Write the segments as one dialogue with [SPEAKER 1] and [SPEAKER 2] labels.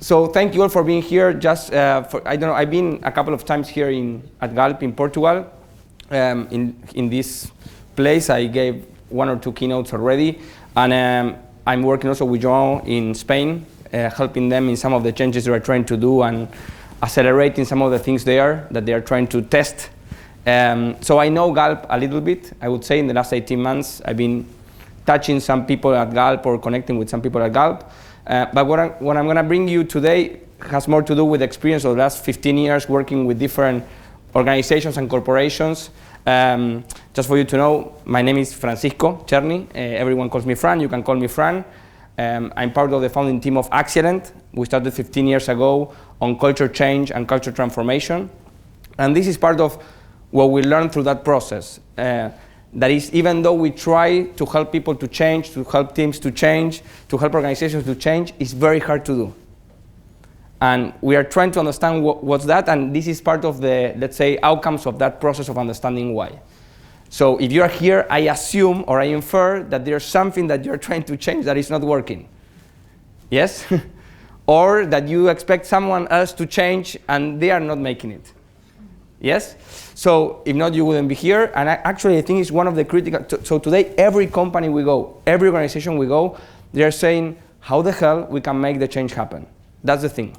[SPEAKER 1] So thank you all for being here. Just I don't know, I've been a couple of times here at Galp in Portugal. In this place, I gave 1 or 2 keynotes already, and I'm working also with João in Spain, helping them in some of the changes they are trying to do and accelerating some of the things that they are trying to test. So I know Galp a little bit. I would say in the last 18 months, I've been touching some people at Galp or connecting with some people at Galp. But what I'm going to bring you today has more to do with the experience of the last 15 years working with different organizations and corporations. Just for you to know, my name is Francisco Cherny. Everyone calls me Fran. You can call me Fran. I'm part of the founding team of Accident. We started 15 years ago on culture change and culture transformation. And this is part of what we learned through that process. That is, even though we try to help people to change, to help teams to change, to help organizations to change, it's very hard to do. And we are trying to understand what's that, and this is part of the, let's say, outcomes of that process of understanding why. So if you're here, I assume or I infer that there's something that you're trying to change that is not working. Yes? Or that you expect someone else to change and they are not making it. Yes? So if not, you wouldn't be here. And actually, I think it's one of the critical. So today, every company we go, every organization we go, they're saying, how the hell we can make the change happen? That's the thing.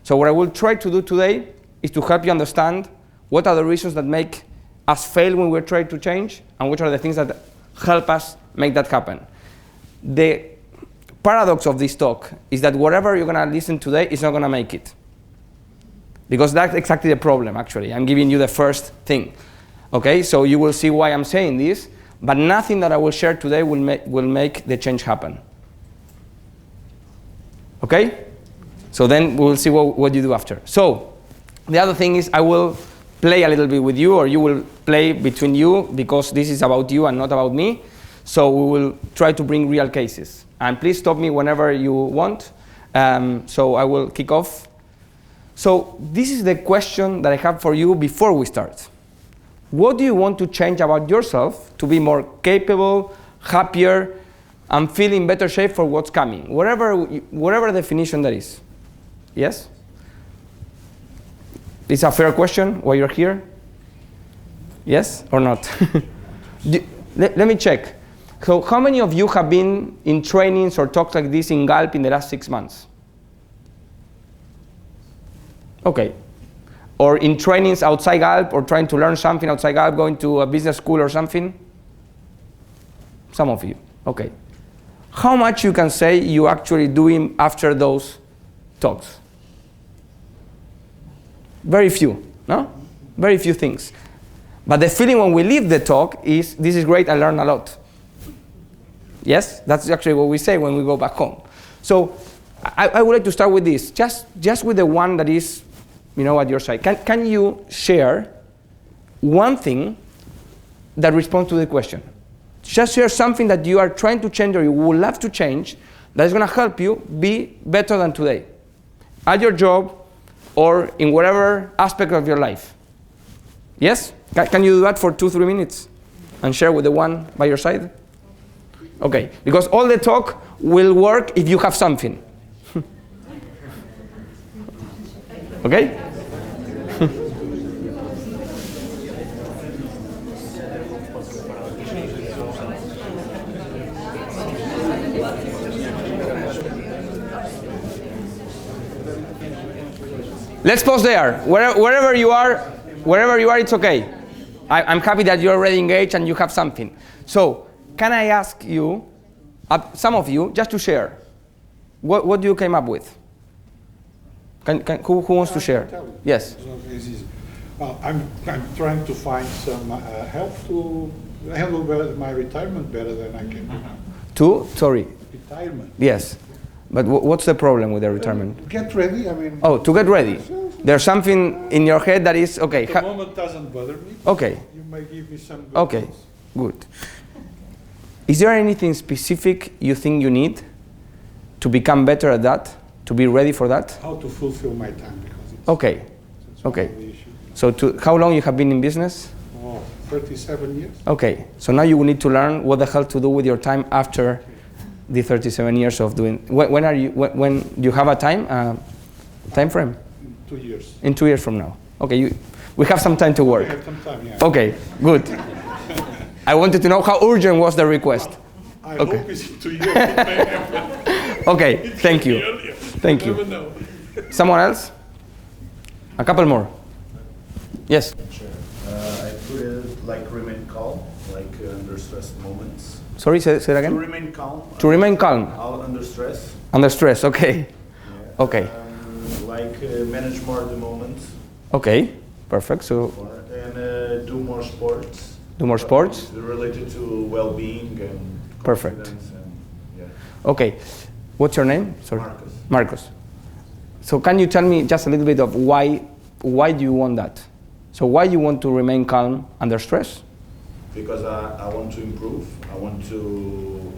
[SPEAKER 1] So what I will try to do today is to help you understand what are the reasons that make us fail when we're trying to change, and which are the things that help us make that happen. The paradox of this talk is that whatever you're going to listen today is not going to make it. Because that's exactly the problem, actually. I'm giving you the first thing. Okay, so you will see why I'm saying this, but nothing that I will share today will make the change happen. Okay? So then we'll see what you do after. So the other thing is I will play a little bit with you, or you will play between you, because this is about you and not about me. So we will try to bring real cases. And please stop me whenever you want. So I will kick off. So this is the question that I have for you before we start. What do you want to change about yourself to be more capable, happier, and feel in better shape for what's coming? Whatever definition that is. Yes? It's a fair question why you're here? Yes or not? Let me check. So how many of you have been in trainings or talks like this in Galp in the last 6 months? Okay. Or in trainings outside Galp, or trying to learn something outside Galp, going to a business school or something? Some of you. Okay. How much you can say you actually doing after those talks? Very few, no? Very few things. But the feeling when we leave the talk is, this is great, I learned a lot. Yes? That's actually what we say when we go back home. So I would like to start with this, just with the one that is, at your side. Can you share one thing that responds to the question? Just share something that you are trying to change or you would love to change that is going to help you be better than today at your job or in whatever aspect of your life. Yes? Can you do that for 2-3 minutes and share with the one by your side? Okay, because all the talk will work if you have something. Okay? Let's pause there. Wherever you are, it's okay. I'm happy that you're already engaged and you have something. So, can I ask you, some of you, just to share, what you came up with? Who wants to share? Yes.
[SPEAKER 2] Well, I'm trying to find some help to handle my retirement better than I can.
[SPEAKER 1] Sorry.
[SPEAKER 2] Retirement.
[SPEAKER 1] Yes. But what's the problem with the retirement?
[SPEAKER 2] Get ready, I mean.
[SPEAKER 1] Oh, to get ready. There's something in your head that is, okay.
[SPEAKER 2] The moment doesn't bother me.
[SPEAKER 1] Okay.
[SPEAKER 2] You may give me some good
[SPEAKER 1] Okay,
[SPEAKER 2] things.
[SPEAKER 1] good. Is there anything specific you think you need to become better at that, to be ready for that?
[SPEAKER 2] How to fulfill my time, because it's
[SPEAKER 1] Okay, okay. So how long you have been in business?
[SPEAKER 2] 37 years.
[SPEAKER 1] Okay, so now you will need to learn what the hell to do with your time after the 37 years of doing. When you have a time? Time frame?
[SPEAKER 2] 2 years.
[SPEAKER 1] In 2 years from now. Okay, we have some time to work.
[SPEAKER 2] We have some time, yeah.
[SPEAKER 1] Okay, good. I wanted to know how urgent was the request.
[SPEAKER 2] I
[SPEAKER 1] okay.
[SPEAKER 2] hope it's in 2 years. It may happen.
[SPEAKER 1] Okay, thank you. Thank you.
[SPEAKER 2] Never know.
[SPEAKER 1] Someone else? A couple more. Yes.
[SPEAKER 3] Sure. I put it like remain calm, like under stress moments.
[SPEAKER 1] Sorry, say it again?
[SPEAKER 3] To remain calm.
[SPEAKER 1] To remain calm.
[SPEAKER 3] Under stress.
[SPEAKER 1] Under stress, okay.
[SPEAKER 3] Yeah.
[SPEAKER 1] Okay.
[SPEAKER 3] Like manage more the moments.
[SPEAKER 1] Okay, perfect. So.
[SPEAKER 3] And do more sports.
[SPEAKER 1] Do more sports?
[SPEAKER 3] Related to well-being and
[SPEAKER 1] perfect.
[SPEAKER 3] Confidence and, yeah.
[SPEAKER 1] Okay. What's your name? Sorry.
[SPEAKER 3] Marcus.
[SPEAKER 1] Marcus. So can you tell me just a little bit of why do you want that? So why you want to remain calm under stress?
[SPEAKER 3] Because I want to improve. I want to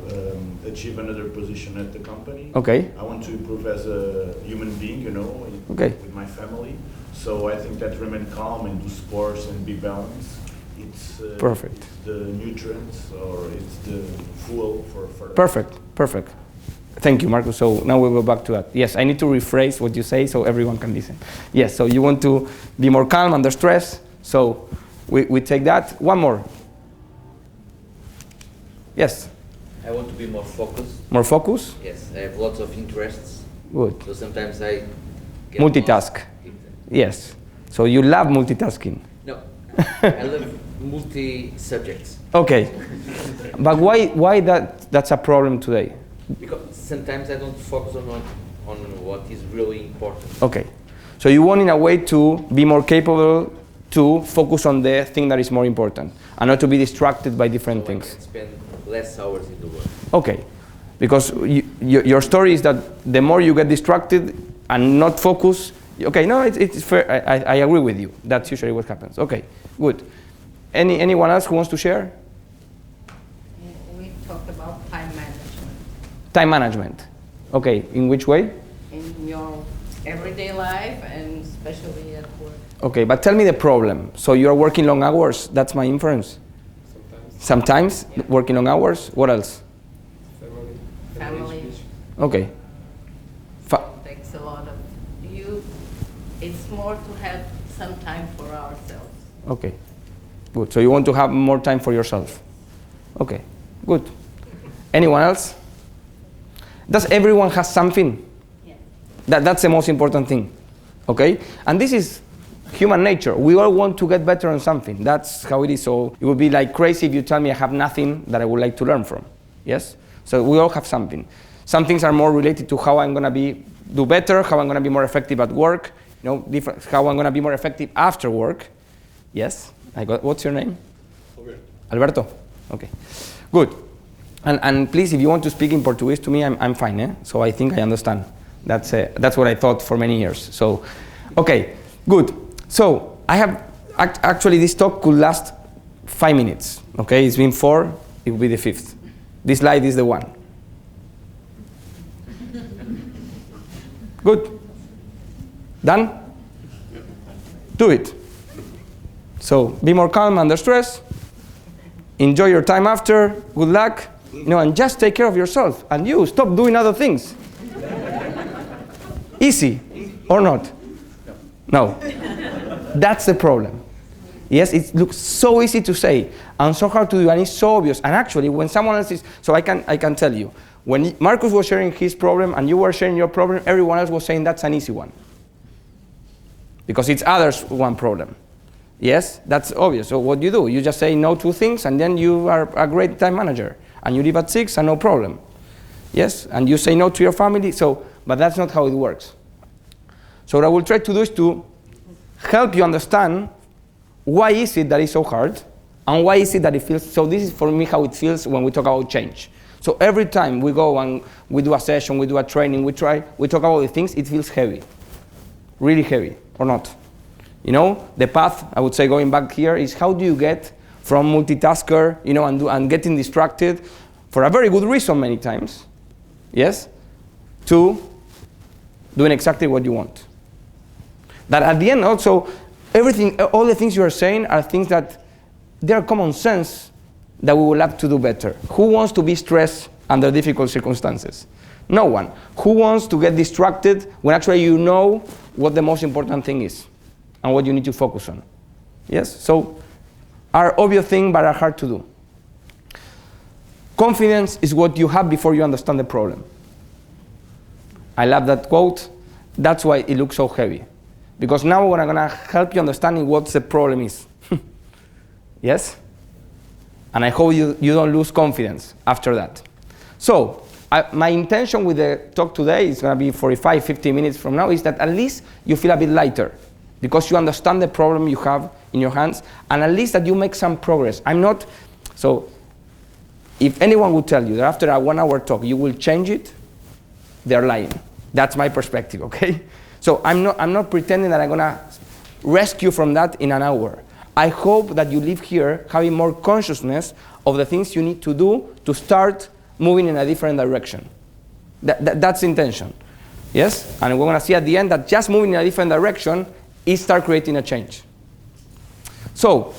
[SPEAKER 3] achieve another position at the company.
[SPEAKER 1] Okay.
[SPEAKER 3] I want to improve as a human being, you know,
[SPEAKER 1] okay.
[SPEAKER 3] with my family. So I think that remain calm and do sports and be balanced. It's
[SPEAKER 1] perfect.
[SPEAKER 3] It's the nutrients or it's the fuel for
[SPEAKER 1] perfect. Perfect. Thank you, Marcus. So now we'll go back to that. Yes, I need to rephrase what you say so everyone can listen. Yes, so you want to be more calm under stress. So we take that. One more. Yes.
[SPEAKER 4] I want to be more focused.
[SPEAKER 1] More focus?
[SPEAKER 4] Yes, I have lots of interests.
[SPEAKER 1] Good.
[SPEAKER 4] So sometimes I get
[SPEAKER 1] multitask. Yes. So you love multitasking.
[SPEAKER 4] No, I love multi-subjects.
[SPEAKER 1] Okay. But why that's a problem today?
[SPEAKER 4] Because sometimes I don't focus on what is really important.
[SPEAKER 1] Okay. So you want in a way to be more capable to focus on the thing that is more important and not to be distracted by different things.
[SPEAKER 4] I can spend less hours in the work.
[SPEAKER 1] Okay. Because your story is that the more you get distracted and not focus, okay, no, it's fair. I agree with you. That's usually what happens. Okay, good. Anyone else who wants to share?
[SPEAKER 5] We talked about time management.
[SPEAKER 1] Time management. Okay, in which way?
[SPEAKER 5] In your everyday life and especially at work.
[SPEAKER 1] Okay, but tell me the problem. So you are working long hours, that's my inference? Sometimes?
[SPEAKER 5] Yeah.
[SPEAKER 1] Working long hours? What else?
[SPEAKER 5] Family.
[SPEAKER 1] Okay.
[SPEAKER 5] Takes a lot of you. It's more to have some time for ourselves.
[SPEAKER 1] Okay, good. So you want to have more time for yourself. Okay, good. Anyone else? Does everyone have something?
[SPEAKER 5] Yeah.
[SPEAKER 1] That's the most important thing. Okay? And this is human nature. We all want to get better on something. That's how it is. So it would be like crazy if you tell me I have nothing that I would like to learn from. Yes? So we all have something. Some things are more related to how I'm going to do better, how I'm going to be more effective at work, how I'm going to be more effective after work. Yes? What's your name? Alberto. Okay. Good. And please, if you want to speak in Portuguese to me, I'm fine. Eh? So I think I understand. That's what I thought for many years. So, okay, good. So I have actually this talk could last 5 minutes. Okay, it's been 4. It will be the 5th. This slide is the one. Good. Done? Do it. So be more calm under stress. Enjoy your time after. Good luck. And just take care of yourself. And you stop doing other things. Easy or not? No. That's the problem. Yes, it looks so easy to say and so hard to do, and it's so obvious. And actually, when someone else is, so I can tell you, when Marcus was sharing his problem and you were sharing your problem, everyone else was saying that's an easy one. Because it's others' one problem. Yes, that's obvious. So what do? You just say no to things, and then you are a great time manager. And you leave at 6 and no problem. Yes, and you say no to your family, but that's not how it works. So what I will try to do is to help you understand why is it that it's so hard, and why is it that it feels, so this is for me how it feels when we talk about change. So every time we go and we do a session, we do a training, we talk about the things, it feels heavy. Really heavy, or not. The path, I would say, going back here, is how do you get from multitasker, and getting distracted for a very good reason many times, yes, to doing exactly what you want. That at the end also, all the things you are saying are things that they are common sense that we will have to do better. Who wants to be stressed under difficult circumstances? No one. Who wants to get distracted when actually you know what the most important thing is and what you need to focus on. Yes? So are obvious things but are hard to do. Confidence is what you have before you understand the problem. I love that quote. That's why it looks so heavy. Because now we're going to help you understanding what the problem is. Yes? And I hope you don't lose confidence after that. So my intention with the talk today is going to be 45, 50 minutes from now, is that at least you feel a bit lighter because you understand the problem you have in your hands, and at least that you make some progress. So if anyone would tell you that after a 1 hour talk you will change it, they're lying. That's my perspective, okay? So I'm not pretending that I'm going to rescue from that in an hour. I hope that you leave here having more consciousness of the things you need to do to start moving in a different direction. That's the intention. Yes? And we're going to see at the end that just moving in a different direction is start creating a change. So,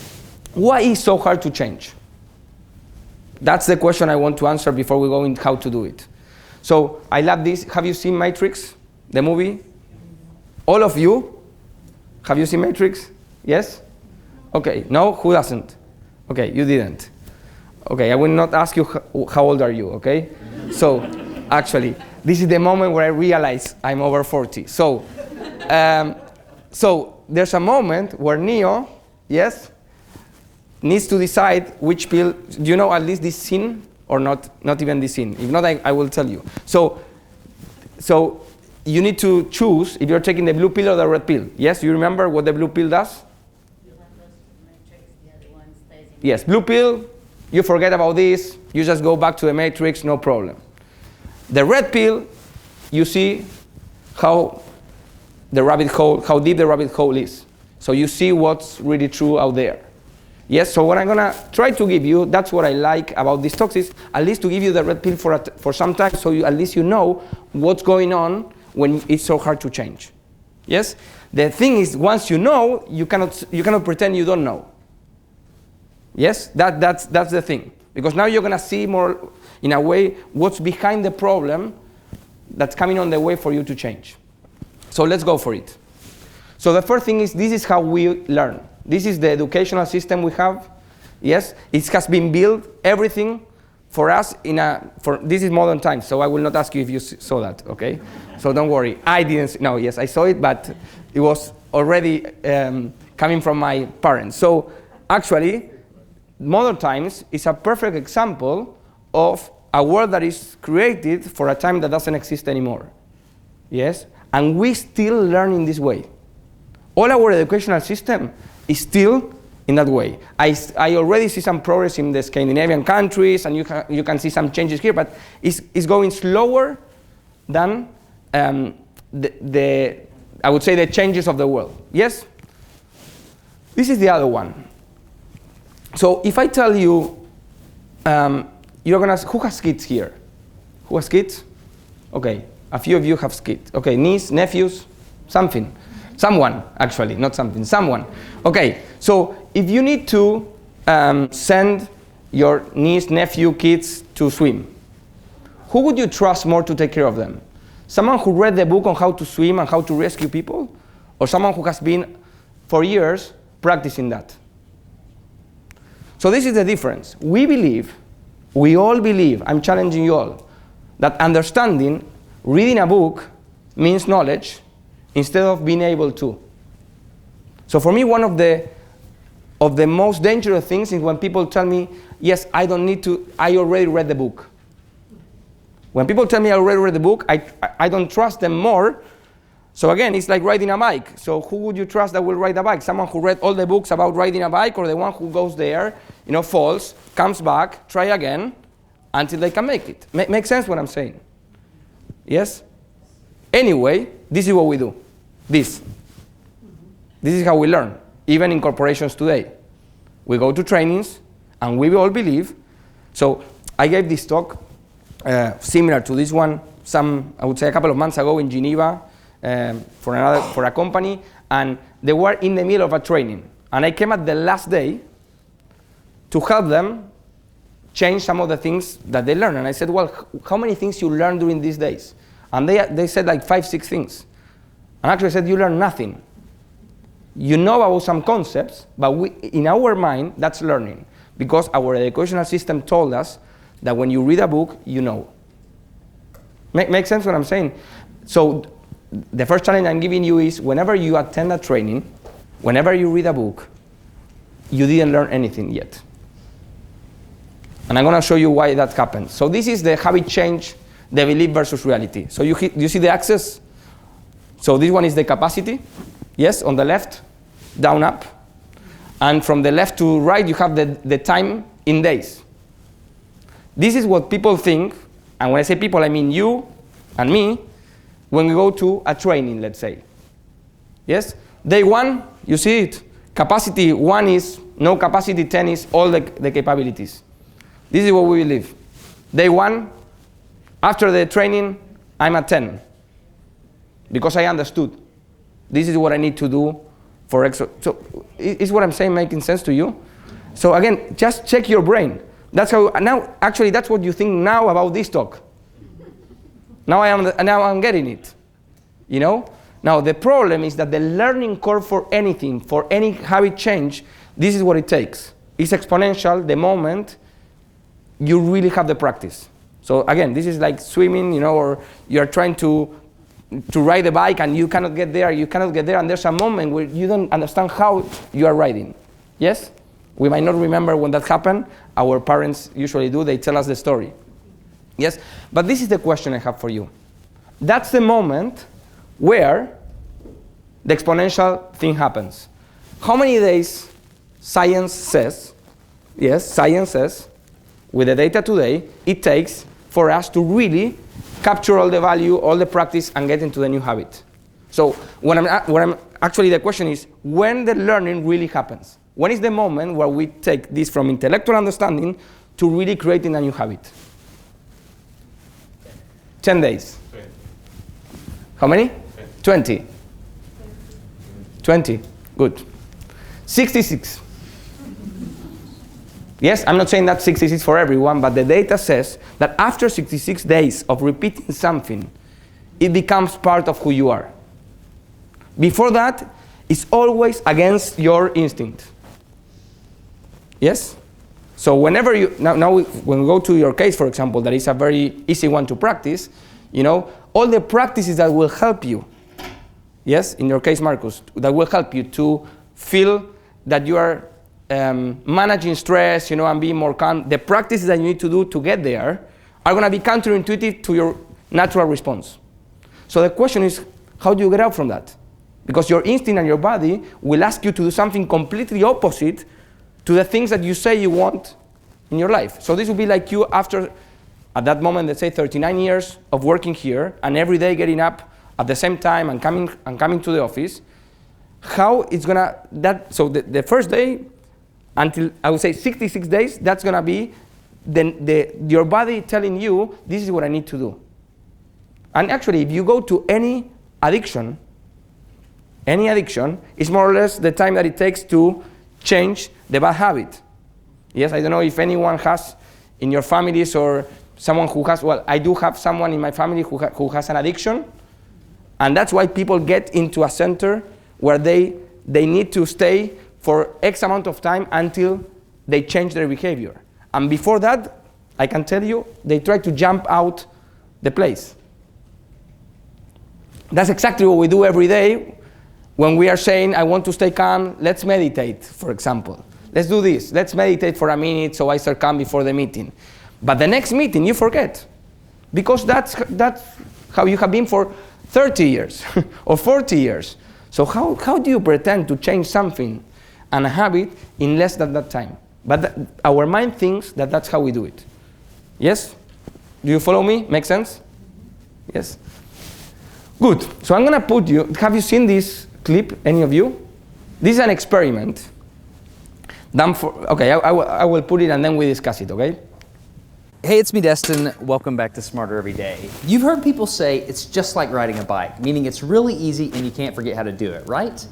[SPEAKER 1] why is so hard to change? That's the question I want to answer before we go into how to do it. So, I love this. Have you seen Matrix, the movie? All of you? Have you seen Matrix? Yes? Okay. No? Who doesn't? Okay, you didn't. Okay, I will not ask you how old are you, okay? So, actually, this is the moment where I realize I'm over 40. So, so there's a moment where Neo, yes, needs to decide which pill. Do you know at least this scene or not? Not even this scene. If not, I will tell you. So you need to choose if you're taking the blue pill or the red pill. Yes, you remember what the blue pill does?
[SPEAKER 5] The one goes to the matrix, the other one stays in.
[SPEAKER 1] Yes, blue pill. You forget about this, you just go back to the matrix, no problem. The red pill, you see how the rabbit hole, how deep the rabbit hole is. So you see what's really true out there. Yes, so what I'm gonna try to give you, that's what I like about these talks, is at least to give you the red pill for some time, so at least you know what's going on when it's so hard to change. Yes? The thing is, once you know, you cannot pretend you don't know. Yes, that's the thing. Because now you're going to see more, in a way, what's behind the problem that's coming on the way for you to change. So let's go for it. So the first thing is, this is how we learn. This is the educational system we have. Yes, it has been built, everything for us this is modern times, so I will not ask you if you saw that, okay? So don't worry. I didn't, no, yes, I saw it, but it was already coming from my parents. So actually, modern times is a perfect example of a world that is created for a time that doesn't exist anymore. Yes? And we still learn in this way. All our educational system is still in that way. I already see some progress in the Scandinavian countries, and you can see some changes here, but it's going slower than I would say the changes of the world. Yes? This is the other one. So if I tell you, you're gonna, who has kids here? Who has kids? Okay, a few of you have kids. Okay, niece, nephews, something. Someone, actually, not something, someone. Okay, so if you need to send your niece, nephew, kids to swim, who would you trust more to take care of them? Someone who read the book on how to swim and how to rescue people? Or someone who has been, for years, practicing that? So this is the difference. We all believe, I'm challenging you all, that understanding, reading a book, means knowledge, instead of being able to. So for me, one of the most dangerous things is when people tell me, yes, I don't need to, I already read the book. When people tell me I already read the book, I don't trust them more. So again, it's like riding a bike. So who would you trust that will ride a bike? Someone who read all the books about riding a bike, or the one who goes there, falls, comes back, try again, until they can make it? Makes sense what I'm saying? Yes? Anyway, this is what we do. This is how we learn, even in corporations today. We go to trainings, and we all believe. So I gave this talk, similar to this one, I would say a couple of months ago in Geneva, for a company, and they were in the middle of a training, and I came at the last day to help them change some of the things that they learned. And I said, well, how many things you learned during these days? And they said like 5, 6 things. And actually I said, you learn nothing. You know about some concepts, but in our mind, that's learning. Because our educational system told us that when you read a book, you know. Make sense what I'm saying? So the first challenge I'm giving you is whenever you attend a training, whenever you read a book, you didn't learn anything yet. And I'm going to show you why that happens. So this is the habit change, the belief versus reality. So you see the axis? So this one is the capacity. Yes, on the left, down, up. And from the left to right, you have the time in days. This is what people think, and when I say people, I mean you and me, when we go to a training, let's say. Yes? Day 1, you see it. Capacity 1 is no capacity, 10 is all the capabilities. This is what we believe. Day 1, after the training, I'm at 10. Because I understood. This is what I need to do for extra. So is what I'm saying making sense to you? So again, just check your brain. That's how, now, actually, that's what you think now about this talk. Now I'm getting it, you know? Now the problem is that the learning curve for anything, for any habit change, this is what it takes. It's exponential the moment you really have the practice. So again, this is like swimming, you know, or you're trying to ride a bike and you cannot get there, and there's a moment where you don't understand how you are riding. Yes? We might not remember when that happened. Our parents usually do, they tell us the story. Yes? But this is the question I have for you. That's the moment where the exponential thing happens. How many days science says, yes, science says, with the data today, it takes for us to really capture all the value, all the practice, and get into the new habit? So actually the question is, when the learning really happens? When is the moment where we take this from intellectual understanding to really creating a new habit? 10 days.
[SPEAKER 6] 20.
[SPEAKER 1] How many? 20. 20. Good. 66. Yes, I'm not saying that 66 for everyone, but the data says that after 66 days of repeating something, it becomes part of who you are. Before that, it's always against your instinct. Yes? So whenever you, now when we go to your case, for example, that is a very easy one to practice, you know, all the practices that will help you, yes, in your case, Marcus, that will help you to feel that you are managing stress, you know, and being more calm, the practices that you need to do to get there are going to be counterintuitive to your natural response. So the question is, how do you get out from that? Because your instinct and your body will ask you to do something completely opposite to the things that you say you want in your life. So this would be like you after, at that moment, let's say 39 years of working here, and every day getting up at the same time and coming to the office. How it's gonna, so the first day, until I would say 66 days, that's gonna be your body telling you, this is what I need to do. And actually, if you go to any addiction, is more or less the time that it takes to change the bad habit. Yes, I don't know if anyone has in your families or someone who has, well, I do have someone in my family who has an addiction, and that's why people get into a center where they need to stay for X amount of time until they change their behavior. And before that, I can tell you, they try to jump out the place. That's exactly what we do every day when we are saying, I want to stay calm, let's meditate, for example. Let's do this, let's meditate for a minute so I start calm before the meeting. But the next meeting, you forget. Because that's how you have been for 30 years or 40 years. So how do you pretend to change something and a habit in less than that time? But our mind thinks that that's how we do it. Yes? Do you follow me? Make sense? Yes? Good. So I'm going to put you, have you seen this clip, any of you? This is an experiment done for, okay, I will put it and then we discuss it, okay?
[SPEAKER 7] Hey, it's me, Destin. Welcome back to Smarter Every Day. You've heard people say it's just like riding a bike, meaning it's really easy and you can't forget how to do it, right?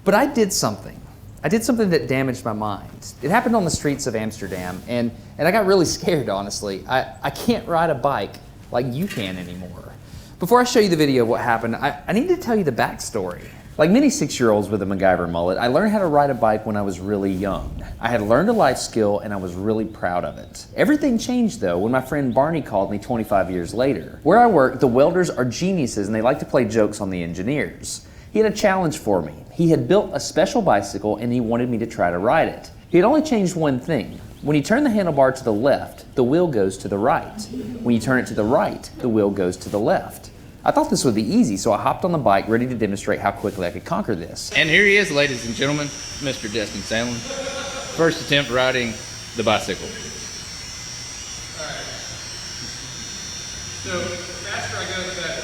[SPEAKER 7] But I did something. I did something that damaged my mind. It happened on the streets of Amsterdam, and I got really scared, honestly. I can't ride a bike like you can anymore. Before I show you the video of what happened, I need to tell you the backstory. Like many 6-year-olds with a MacGyver mullet, I learned how to ride a bike when I was really young. I had learned a life skill and I was really proud of it. Everything changed though when my friend Barney called me 25 years later. Where I work, the welders are geniuses and they like to play jokes on the engineers. He had a challenge for me. He had built a special bicycle and he wanted me to try to ride it. He had only changed one thing. When you turn the handlebar to the left, the wheel goes to the right. When you turn it to the right, the wheel goes to the left. I thought this would be easy, so I hopped on the bike ready to demonstrate how quickly I could conquer this.
[SPEAKER 6] And here he is, ladies and gentlemen, Mr. Destin Sandlin. First attempt riding the bicycle.
[SPEAKER 8] All right. So, faster I go, the better.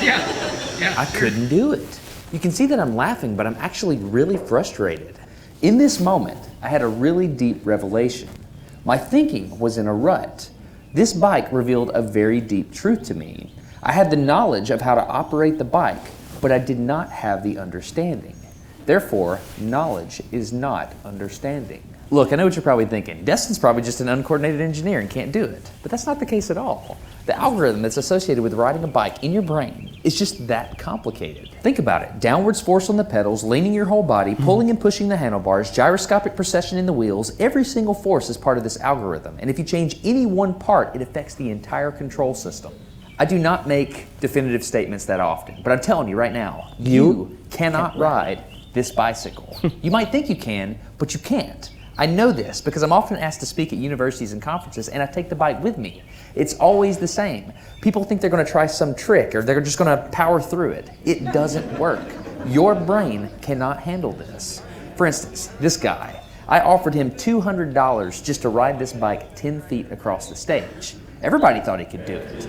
[SPEAKER 6] Yeah.
[SPEAKER 7] I couldn't do it. You can see that I'm laughing, but I'm actually really frustrated. In this moment, I had a really deep revelation. My thinking was in a rut. This bike revealed a very deep truth to me. I had the knowledge of how to operate the bike, but I did not have the understanding. Therefore, knowledge is not understanding. Look, I know what you're probably thinking. Destin's probably just an uncoordinated engineer and can't do it. But that's not the case at all. The algorithm that's associated with riding a bike in your brain is just that complicated. Think about it. Downwards force on the pedals, leaning your whole body, pulling and pushing the handlebars, gyroscopic precession in the wheels. Every single force is part of this algorithm. And if you change any one part, it affects the entire control system. I do not make definitive statements that often, but I'm telling you right now, you cannot ride this bicycle. You might think you can, but you can't. I know this because I'm often asked to speak at universities and conferences and I take the bike with me. It's always the same. People think they're going to try some trick or they're just going to power through it. It doesn't work. Your brain cannot handle this. For instance, this guy, I offered him $200 just to ride this bike 10 feet across the stage. Everybody thought he could do it.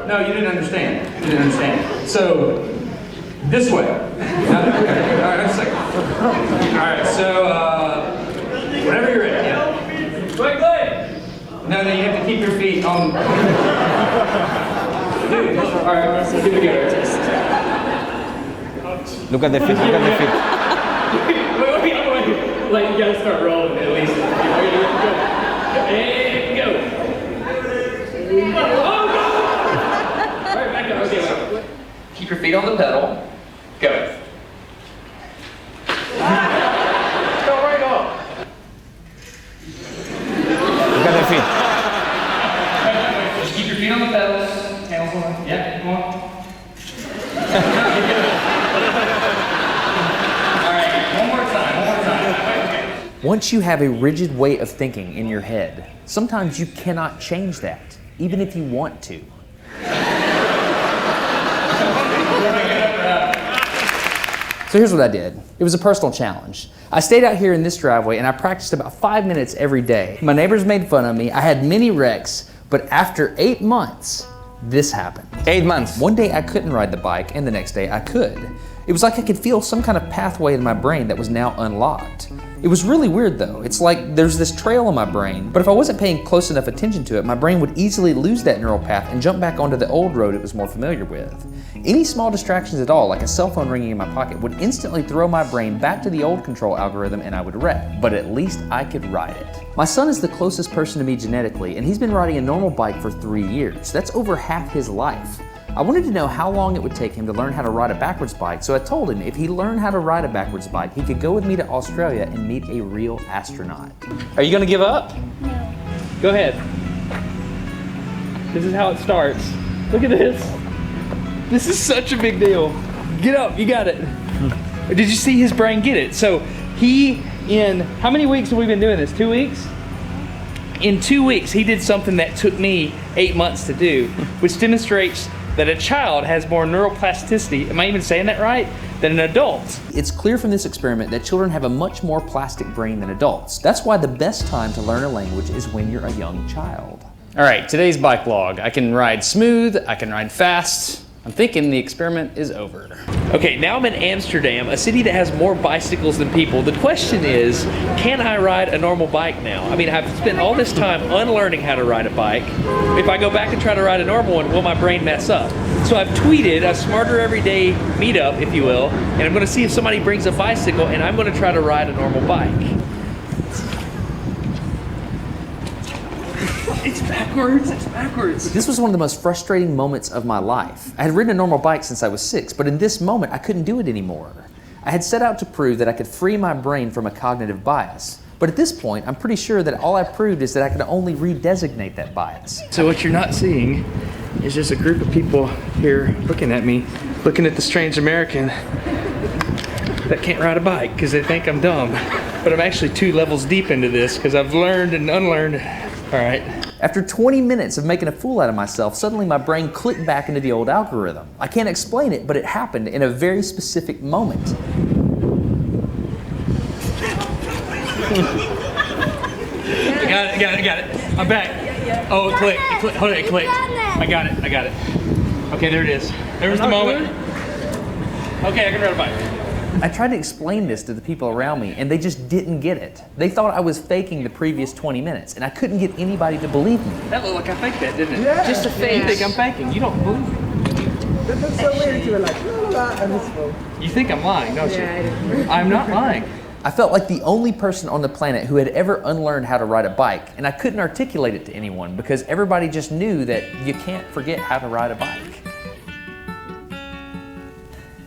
[SPEAKER 9] No, you didn't understand. You didn't understand. So, this way. Okay. All right, just a second. All right, so, whenever you're ready. Yeah. Quickly! No, you have to keep your feet on. Dude, all right, here we go.
[SPEAKER 1] Look at the feet, look at the feet.
[SPEAKER 9] Wait. Like, you gotta start rolling at least. And go. Oh, go! All right, back up. Okay, keep your feet on the pedal. Go. Go right off.
[SPEAKER 1] Look at the feet.
[SPEAKER 9] Just keep your feet on the pedals. Hands on. Yeah, come on. All right, one more time.
[SPEAKER 7] Once you have a rigid way of thinking in your head, sometimes you cannot change that, even if you want to. So here's what I did. It was a personal challenge. I stayed out here in this driveway and I practiced about 5 minutes every day. My neighbors made fun of me. I had many wrecks, but after 8 months, this happened.
[SPEAKER 1] 8 months.
[SPEAKER 7] One day I couldn't ride the bike and the next day I could. It was like I could feel some kind of pathway in my brain that was now unlocked. It was really weird though. It's like there's this trail in my brain, but if I wasn't paying close enough attention to it, my brain would easily lose that neural path and jump back onto the old road it was more familiar with. Any small distractions at all, like a cell phone ringing in my pocket, would instantly throw my brain back to the old control algorithm and I would wreck, but at least I could ride it. My son is the closest person to me genetically, and he's been riding a normal bike for 3 years. That's over half his life. I wanted to know how long it would take him to learn how to ride a backwards bike, so I told him if he learned how to ride a backwards bike, he could go with me to Australia and meet a real astronaut.
[SPEAKER 9] Are you gonna give up? No. Go ahead. This is how it starts. Look at this. This is such a big deal. Get up, you got it. Did you see his brain get it? So he, in, how many weeks have we been doing this? 2 weeks? In 2 weeks, he did something that took me 8 months to do, which demonstrates that a child has more neuroplasticity, am I even saying that right, than an adult.
[SPEAKER 7] It's clear from this experiment that children have a much more plastic brain than adults. That's why the best time to learn a language is when you're a young child.
[SPEAKER 6] All right, today's bike log. I can ride smooth, I can ride fast. I'm thinking the experiment is over.
[SPEAKER 9] Okay, now I'm in Amsterdam, a city that has more bicycles than people. The question is, can I ride a normal bike now? I mean, I've spent all this time unlearning how to ride a bike. If I go back and try to ride a normal one, will my brain mess up? So I've tweeted a Smarter Everyday meetup, if you will, and I'm gonna see if somebody brings a bicycle and I'm gonna try to ride a normal bike. It's backwards. It's backwards.
[SPEAKER 7] This was one of the most frustrating moments of my life. I had ridden a normal bike since I was 6, but in this moment, I couldn't do it anymore. I had set out to prove that I could free my brain from a cognitive bias. But at this point, I'm pretty sure that all I proved is that I could only redesignate that bias.
[SPEAKER 9] So what you're not seeing is just a group of people here looking at me, looking at the strange American that can't ride a bike because they think I'm dumb. But I'm actually 2 levels deep into this because I've learned and unlearned. All right.
[SPEAKER 7] After 20 minutes of making a fool out of myself, suddenly my brain clicked back into the old algorithm. I can't explain it, but it happened in a very specific moment.
[SPEAKER 9] I got it. I'm back. Oh, it clicked. Hold on, it clicked. I got it. Okay, there it is. There was the moment. Okay, I can ride a bike.
[SPEAKER 7] I tried to explain this to the people around me, and they just didn't get it. They thought I was faking the previous 20 minutes, and I couldn't get anybody to believe me.
[SPEAKER 9] That looked like I faked that, didn't it?
[SPEAKER 8] Yeah.
[SPEAKER 9] Just a fake. You think I'm faking. You don't believe me.
[SPEAKER 8] That's so weird. You were like, and this phone.
[SPEAKER 9] You think I'm lying, don't you? I'm not lying.
[SPEAKER 7] I felt like the only person on the planet who had ever unlearned how to ride a bike, and I couldn't articulate it to anyone because everybody just knew that you can't forget how to ride a bike.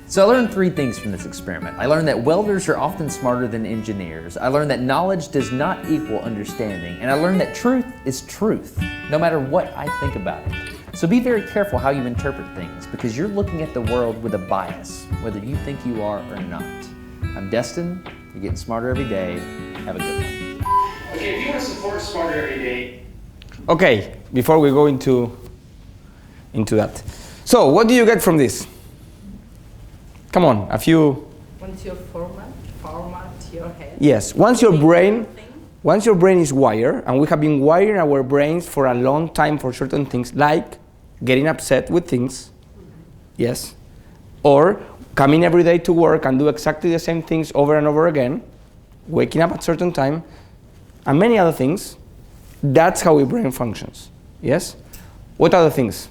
[SPEAKER 7] So I learned 3 things from this experiment. I learned that welders are often smarter than engineers. I learned that knowledge does not equal understanding. And I learned that truth is truth, no matter what I think about it. So be very careful how you interpret things because you're looking at the world with a bias, whether you think you are or not. I'm Destin. You're getting smarter every day. Have a good one.
[SPEAKER 9] Okay, if you want to support Smarter Every Day.
[SPEAKER 1] Okay, before we go into that. So, what do you get from this? Come on, a few.
[SPEAKER 5] Once you format your head.
[SPEAKER 1] Yes, once your brain is wired, and we have been wiring our brains for a long time for certain things, like getting upset with things, yes, or coming every day to work and do exactly the same things over and over again, waking up at a certain time, and many other things. That's how our brain functions, yes? What other things?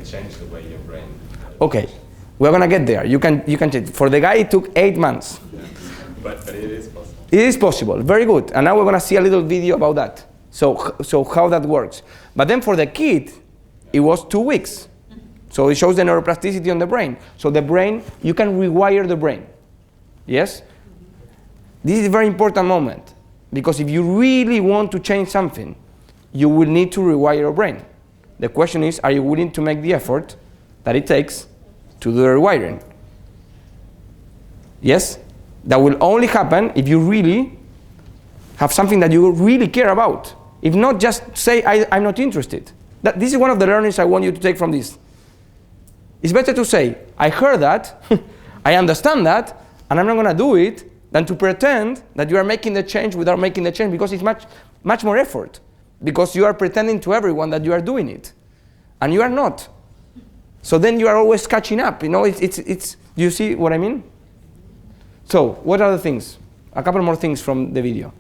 [SPEAKER 10] Change the way your brain.
[SPEAKER 1] Okay, we're gonna get there. You can change. For the guy, it took 8 months.
[SPEAKER 10] But it is possible.
[SPEAKER 1] It is possible. Very good. And now we're gonna see a little video about that. So how that works. But then for the kid, it was 2 weeks. So it shows the neuroplasticity on the brain. So the brain, you can rewire the brain. Yes. This is a very important moment because if you really want to change something, you will need to rewire your brain. The question is, are you willing to make the effort that it takes to do the rewiring? Yes? That will only happen if you really have something that you really care about. If not, just say, I'm not interested. This is one of the learnings I want you to take from this. It's better to say, I heard that, I understand that, and I'm not going to do it, than to pretend that you are making the change without making the change, because it's much more effort. Because you are pretending to everyone that you are doing it, and you are not. So then you are always catching up. You know, it's. Do you see what I mean? So what are the things? A couple more things from the video.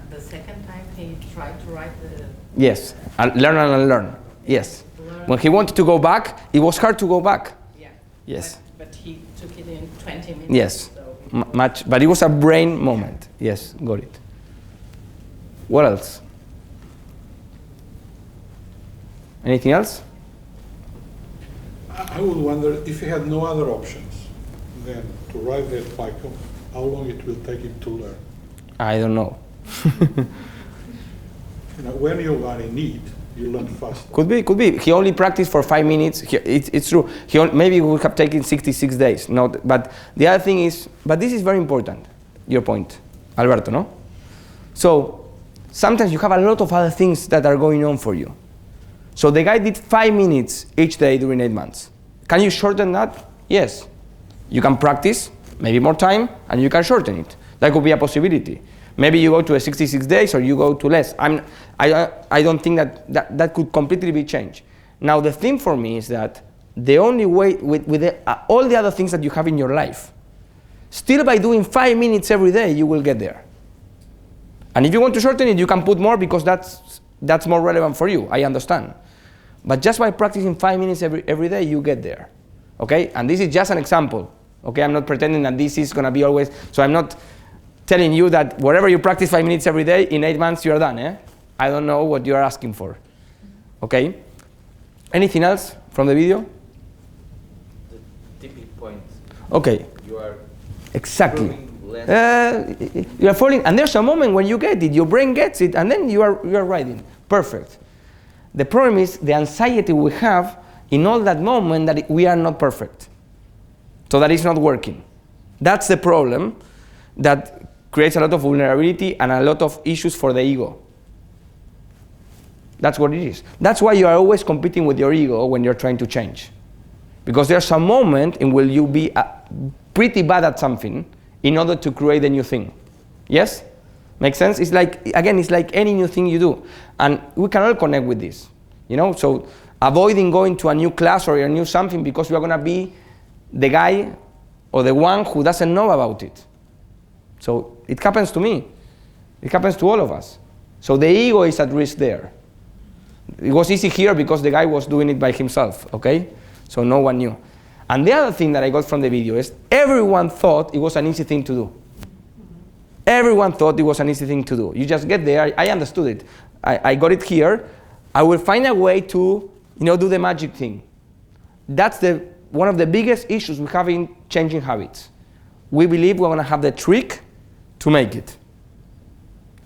[SPEAKER 5] The second time he tried to write the.
[SPEAKER 1] Yes, learn and unlearn. Yes. When he wanted to go back, it was hard to go back.
[SPEAKER 5] Yeah.
[SPEAKER 1] Yes.
[SPEAKER 5] But he took it in 20 minutes.
[SPEAKER 1] Yes. Much, but it was a brain moment. Yes, got it. What else? Anything else?
[SPEAKER 2] I would wonder if he had no other options than to ride that bike, how long it will take him to learn.
[SPEAKER 1] I don't know.
[SPEAKER 2] You know, when you are in need, you learn faster.
[SPEAKER 1] Could be. He only practiced for 5 minutes. It's true. Maybe we would have taken 66 days. But the other thing is, but this is very important, your point, Alberto, no? So sometimes you have a lot of other things that are going on for you. So the guy did 5 minutes each day during 8 months. Can you shorten that? Yes. You can practice, maybe more time, and you can shorten it. That could be a possibility. Maybe you go to a 66 days or you go to less. I don't think that could completely be changed. Now the thing for me is that the only way, with all the other things that you have in your life, still by doing 5 minutes every day, you will get there. And if you want to shorten it, you can put more because that's more relevant for you, I understand. But just by practicing 5 minutes every day, you get there. Okay, and this is just an example. Okay, I'm not pretending that this is going to be always. So I'm not telling you that whatever you practice 5 minutes every day, in 8 months you're done. I don't know what you're asking for. Okay. Anything else from the video?
[SPEAKER 4] The tipping point.
[SPEAKER 1] Okay.
[SPEAKER 4] You are
[SPEAKER 1] exactly. You are falling, and there's a moment when you get it. Your brain gets it, and then you are riding. Perfect. The problem is the anxiety we have in all that moment that we are not perfect. So that is not working. That's the problem that creates a lot of vulnerability and a lot of issues for the ego. That's what it is. That's why you are always competing with your ego when you're trying to change. Because there's a moment in which you'll be pretty bad at something in order to create a new thing. Yes? Make sense? It's like, again, it's like any new thing you do. And we can all connect with this. You know, so avoiding going to a new class or a new something because you are going to be the guy or the one who doesn't know about it. So it happens to me. It happens to all of us. So the ego is at risk there. It was easy here because the guy was doing it by himself, okay? So no one knew. And the other thing that I got from the video is everyone thought it was an easy thing to do. Everyone thought it was an easy thing to do. You just get there. I understood it. I got it here. I will find a way to, do the magic thing. That's one of the biggest issues we have in changing habits. We believe we're going to have the trick to make it.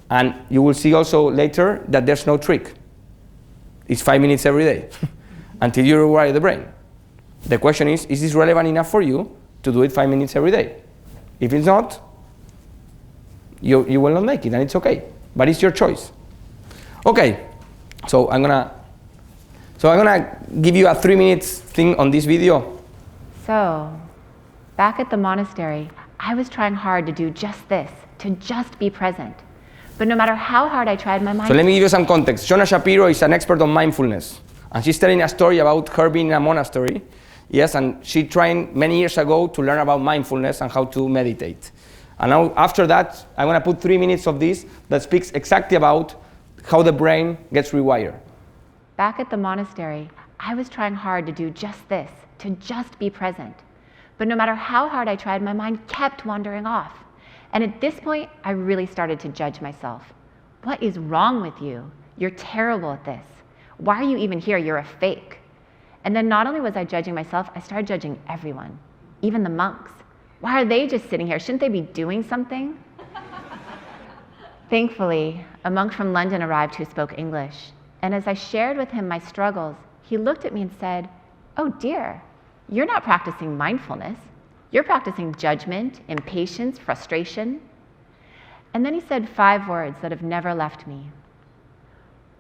[SPEAKER 1] And you will see also later that there's no trick. It's 5 minutes every day until you rewire the brain. The question is this relevant enough for you to do it 5 minutes every day? If it's not, you will not make it, and it's okay. But it's your choice. Okay, so I'm gonna give you a 3 minutes thing on this video.
[SPEAKER 11] So, back at the monastery, I was trying hard to do just this, to just be present. But no matter how hard I tried, my mind...
[SPEAKER 1] So let me give you some context. Shona Shapiro is an expert on mindfulness. And she's telling a story about her being in a monastery. Yes, and she tried many years ago to learn about mindfulness and how to meditate. And now, after that, I'm going to put 3 minutes of this that speaks exactly about how the brain gets rewired.
[SPEAKER 11] Back at the monastery, I was trying hard to do just this, to just be present. But no matter how hard I tried, my mind kept wandering off. And at this point, I really started to judge myself. What is wrong with you? You're terrible at this. Why are you even here? You're a fake. And then not only was I judging myself, I started judging everyone, even the monks. Why are they just sitting here? Shouldn't they be doing something? Thankfully, a monk from London arrived who spoke English. And as I shared with him my struggles, he looked at me and said, "Oh dear, you're not practicing mindfulness. You're practicing judgment, impatience, frustration." And then he said 5 words that have never left me.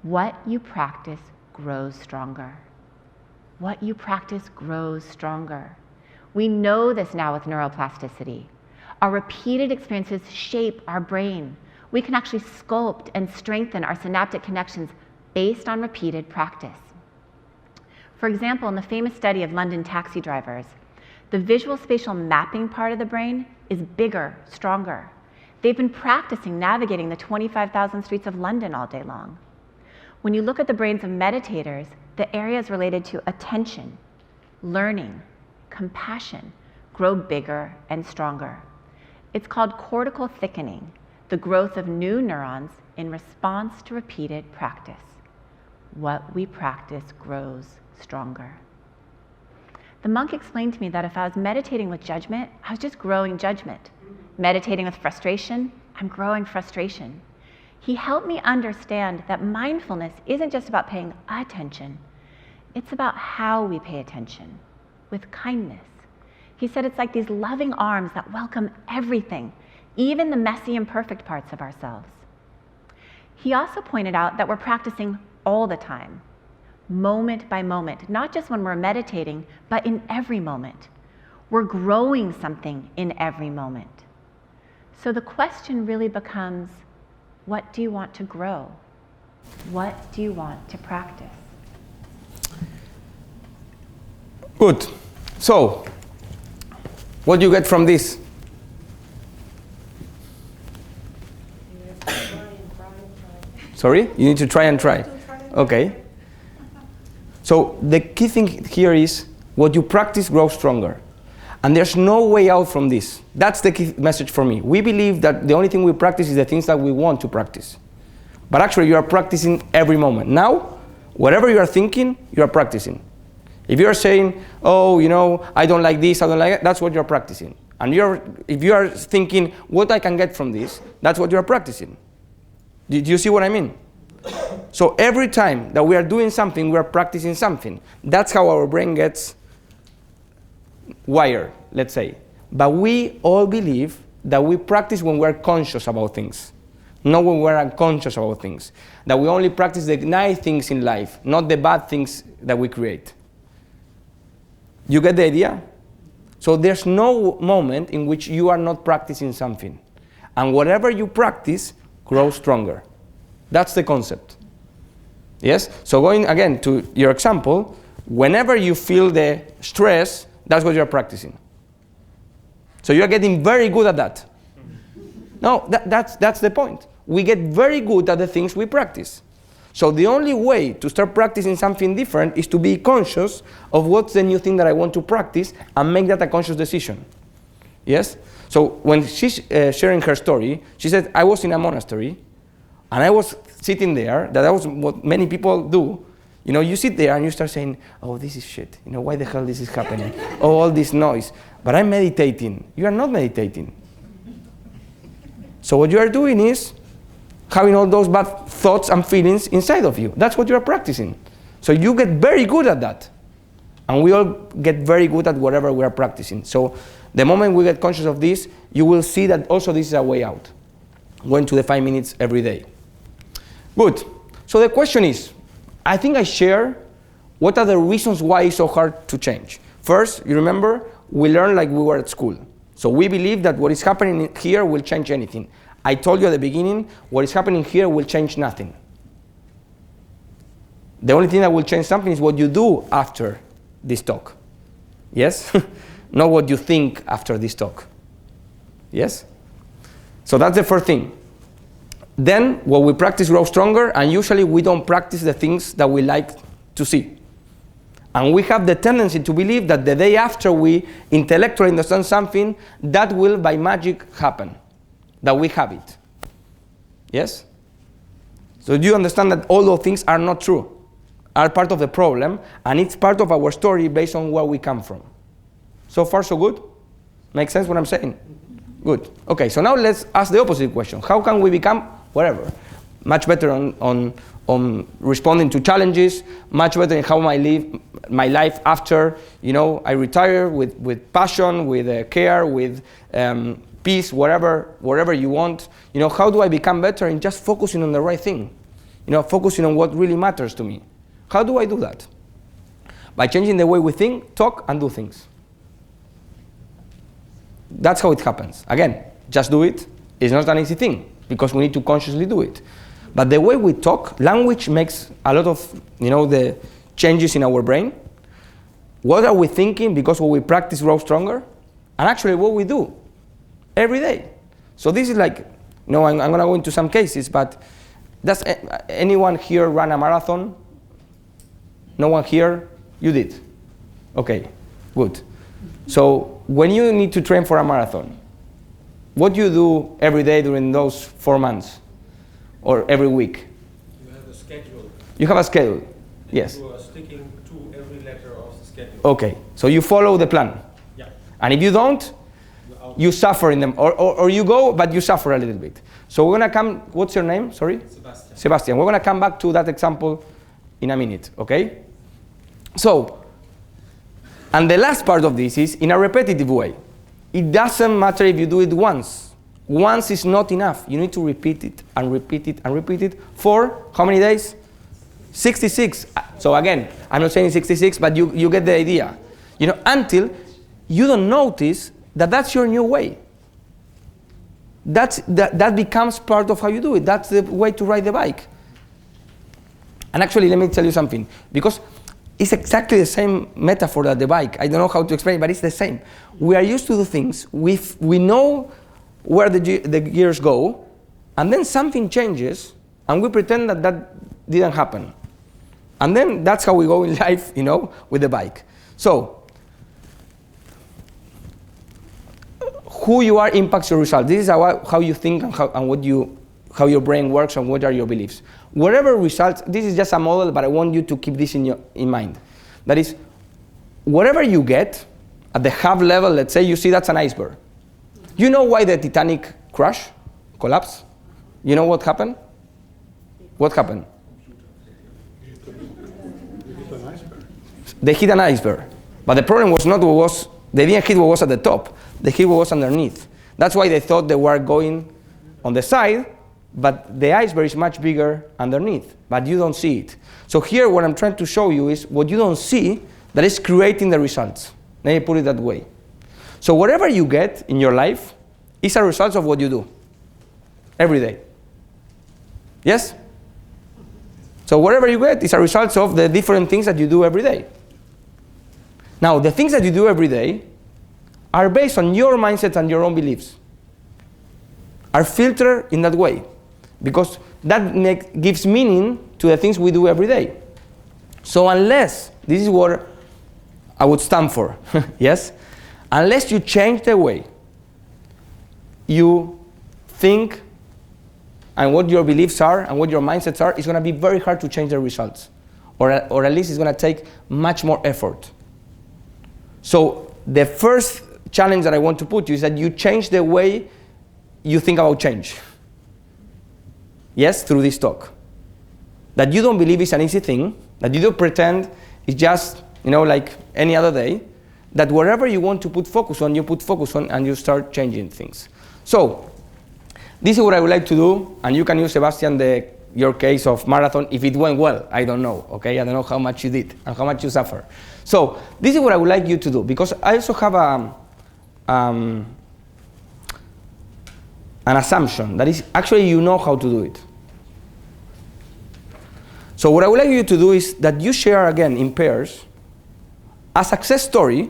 [SPEAKER 11] What you practice grows stronger. What you practice grows stronger. We know this now with neuroplasticity. Our repeated experiences shape our brain. We can actually sculpt and strengthen our synaptic connections based on repeated practice. For example, in the famous study of London taxi drivers, the visual spatial mapping part of the brain is bigger, stronger. They've been practicing navigating the 25,000 streets of London all day long. When you look at the brains of meditators, the areas related to attention, learning, compassion grow bigger and stronger. It's called cortical thickening, the growth of new neurons in response to repeated practice. What we practice grows stronger. The monk explained to me that if I was meditating with judgment, I was just growing judgment. Meditating with frustration, I'm growing frustration. He helped me understand that mindfulness isn't just about paying attention. It's about how we pay attention, with kindness. He said it's like these loving arms that welcome everything, even the messy, imperfect parts of ourselves. He also pointed out that we're practicing all the time, moment by moment, not just when we're meditating, but in every moment. We're growing something in every moment. So the question really becomes, what do you want to grow? What do you want to practice?
[SPEAKER 1] Good. So, what do you get from this? Sorry? You need to try and try. Okay. So the key thing here is what you practice grows stronger. And there's no way out from this. That's the key message for me. We believe that the only thing we practice is the things that we want to practice. But actually, you are practicing every moment. Now, whatever you are thinking, you are practicing. If you are saying, oh, you know, I don't like this, I don't like it, that's what you're practicing. And if you are thinking, what I can get from this, that's what you're practicing. Do you see what I mean? So every time that we are doing something, we are practicing something. That's how our brain gets wired, let's say. But we all believe that we practice when we're conscious about things, not when we're unconscious about things. That we only practice the nice things in life, not the bad things that we create. You get the idea? So there's no moment in which you are not practicing something. And whatever you practice grows stronger. That's the concept. Yes? So going again to your example, whenever you feel the stress, that's what you're practicing. So you're getting very good at that. No, that's the point. We get very good at the things we practice. So the only way to start practicing something different is to be conscious of what's the new thing that I want to practice and make that a conscious decision. Yes? So when she's sharing her story, she said, I was in a monastery and I was sitting there, that was what many people do. You know, you sit there and you start saying, oh, this is shit. You know, why the hell this is happening? Oh, all this noise. But I'm meditating. You are not meditating. So what you are doing is having all those bad thoughts and feelings inside of you. That's what you are practicing. So you get very good at that. And we all get very good at whatever we are practicing. So the moment we get conscious of this, you will see that also this is a way out. Going to the 5 minutes every day. Good. So the question is, I think I share what are the reasons why it's so hard to change. First, you remember, we learned like we were at school. So we believe that what is happening here will change anything. I told you at the beginning, what is happening here will change nothing. The only thing that will change something is what you do after this talk. Yes? Not what you think after this talk. Yes? So that's the first thing. Then what we practice grows stronger, and usually we don't practice the things that we like to see. And we have the tendency to believe that the day after we intellectually understand something, that will by magic happen. That we have it. Yes? So do you understand that all those things are not true? Are part of the problem, and it's part of our story based on where we come from. So far, so good? Makes sense what I'm saying? Good. Okay, so now let's ask the opposite question. How can we become whatever? Much better on responding to challenges, much better in how I live my life after, you know, I retire with passion, with care, with peace, whatever you want. You know, how do I become better in just focusing on the right thing? You know, focusing on what really matters to me. How do I do that? By changing the way we think, talk, and do things. That's how it happens. Again, just do it. It's not an easy thing because we need to consciously do it. But the way we talk, language makes a lot of, you know, the changes in our brain. What are we thinking? Because what we practice grows stronger. And actually what we do every day. So this is like, you know, I'm going to go into some cases, but does anyone here run a marathon? No one here? You did? Okay, good. So when you need to train for a marathon, what do you do every day during those 4 months? Or every week?
[SPEAKER 10] You have a schedule.
[SPEAKER 1] You have a schedule, yes.
[SPEAKER 10] You are sticking to every letter of the schedule.
[SPEAKER 1] Okay, so you follow the plan.
[SPEAKER 10] Yeah.
[SPEAKER 1] And if you don't, you suffer in them. Or you go, but you suffer a little bit. So we're going to come, what's your name? Sorry?
[SPEAKER 10] Sebastian.
[SPEAKER 1] Sebastian. We're going to come back to that example in a minute, okay? So, and the last part of this is in a repetitive way. It doesn't matter if you do it once. Once is not enough. You need to repeat it and repeat it and repeat it for how many days? 66. So again, I'm not saying 66, but you get the idea. You know, until you don't notice that that's your new way. That becomes part of how you do it. That's the way to ride the bike. And actually, let me tell you something. Because it's exactly the same metaphor that the bike. I don't know how to explain it, but it's the same. We are used to do things. We know where the gears go, and then something changes, and we pretend that didn't happen. And then that's how we go in life, you know, with the bike. So who you are impacts your results. This is how you think and how your brain works and what are your beliefs. Whatever results, this is just a model, but I want you to keep this in mind. That is, whatever you get at the half level, let's say you see that's an iceberg. You know why the Titanic collapsed? You know what happened? What happened? They hit an iceberg. But the problem was not they didn't hit what was at the top. They hit what was underneath. That's why they thought they were going on the side, but the iceberg is much bigger underneath, but you don't see it. So here what I'm trying to show you is what you don't see that is creating the results. Let me put it that way. So whatever you get in your life is a result of what you do every day. Yes? So whatever you get is a result of the different things that you do every day. Now, the things that you do every day are based on your mindset and your own beliefs, are filtered in that way, because that gives meaning to the things we do every day. So unless, this is what I would stand for, yes? Unless you change the way you think and what your beliefs are and what your mindsets are, it's going to be very hard to change the results. Or at least it's going to take much more effort. So the first challenge that I want to put you is that you change the way you think about change. Yes, through this talk. That you don't believe it's an easy thing, that you don't pretend it's just, like any other day, that wherever you want to put focus on, you put focus on and you start changing things. So, this is what I would like to do, and you can use, Sebastian, your case of marathon if it went well. I don't know, okay? I don't know how much you did and how much you suffer. So, this is what I would like you to do, because I also have an assumption that is actually you know how to do it. So what I would like you to do is that you share again in pairs a success story,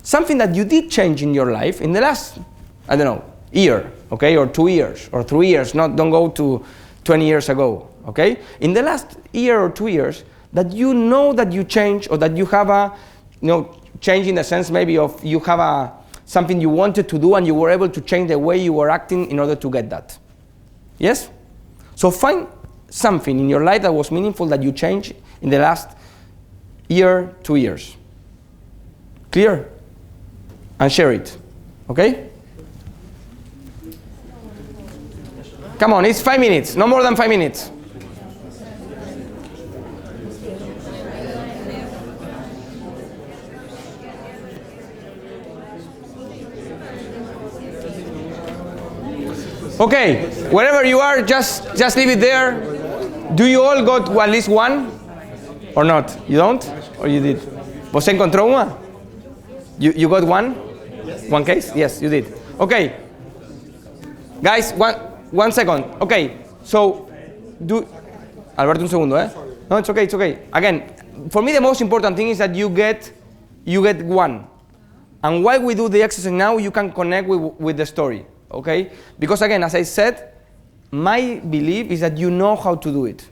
[SPEAKER 1] something that you did change in your life in the last, year, okay, or 2 years, or 3 years, don't go to 20 years ago, okay? In the last year or 2 years, that you know that you changed, or that you have a, change in the sense maybe of you have something you wanted to do and you were able to change the way you were acting in order to get that. Yes? So find something in your life that was meaningful that you changed in the last year, 2 years. Clear? And share it. Okay? Come on, it's 5 minutes, no more than 5 minutes. Okay, wherever you are, just leave it there. Do you all got at least one? Or not? You don't? Or you did? ¿Você encontró una? You got one? One case? Yes, you did. Okay. Guys, one second. Okay, so Alberto, un segundo, eh? No, it's okay, it's okay. Again, for me the most important thing is that you get one. And while we do the exercise now, you can connect with the story. Okay? Because again, as I said, my belief is that you know how to do it.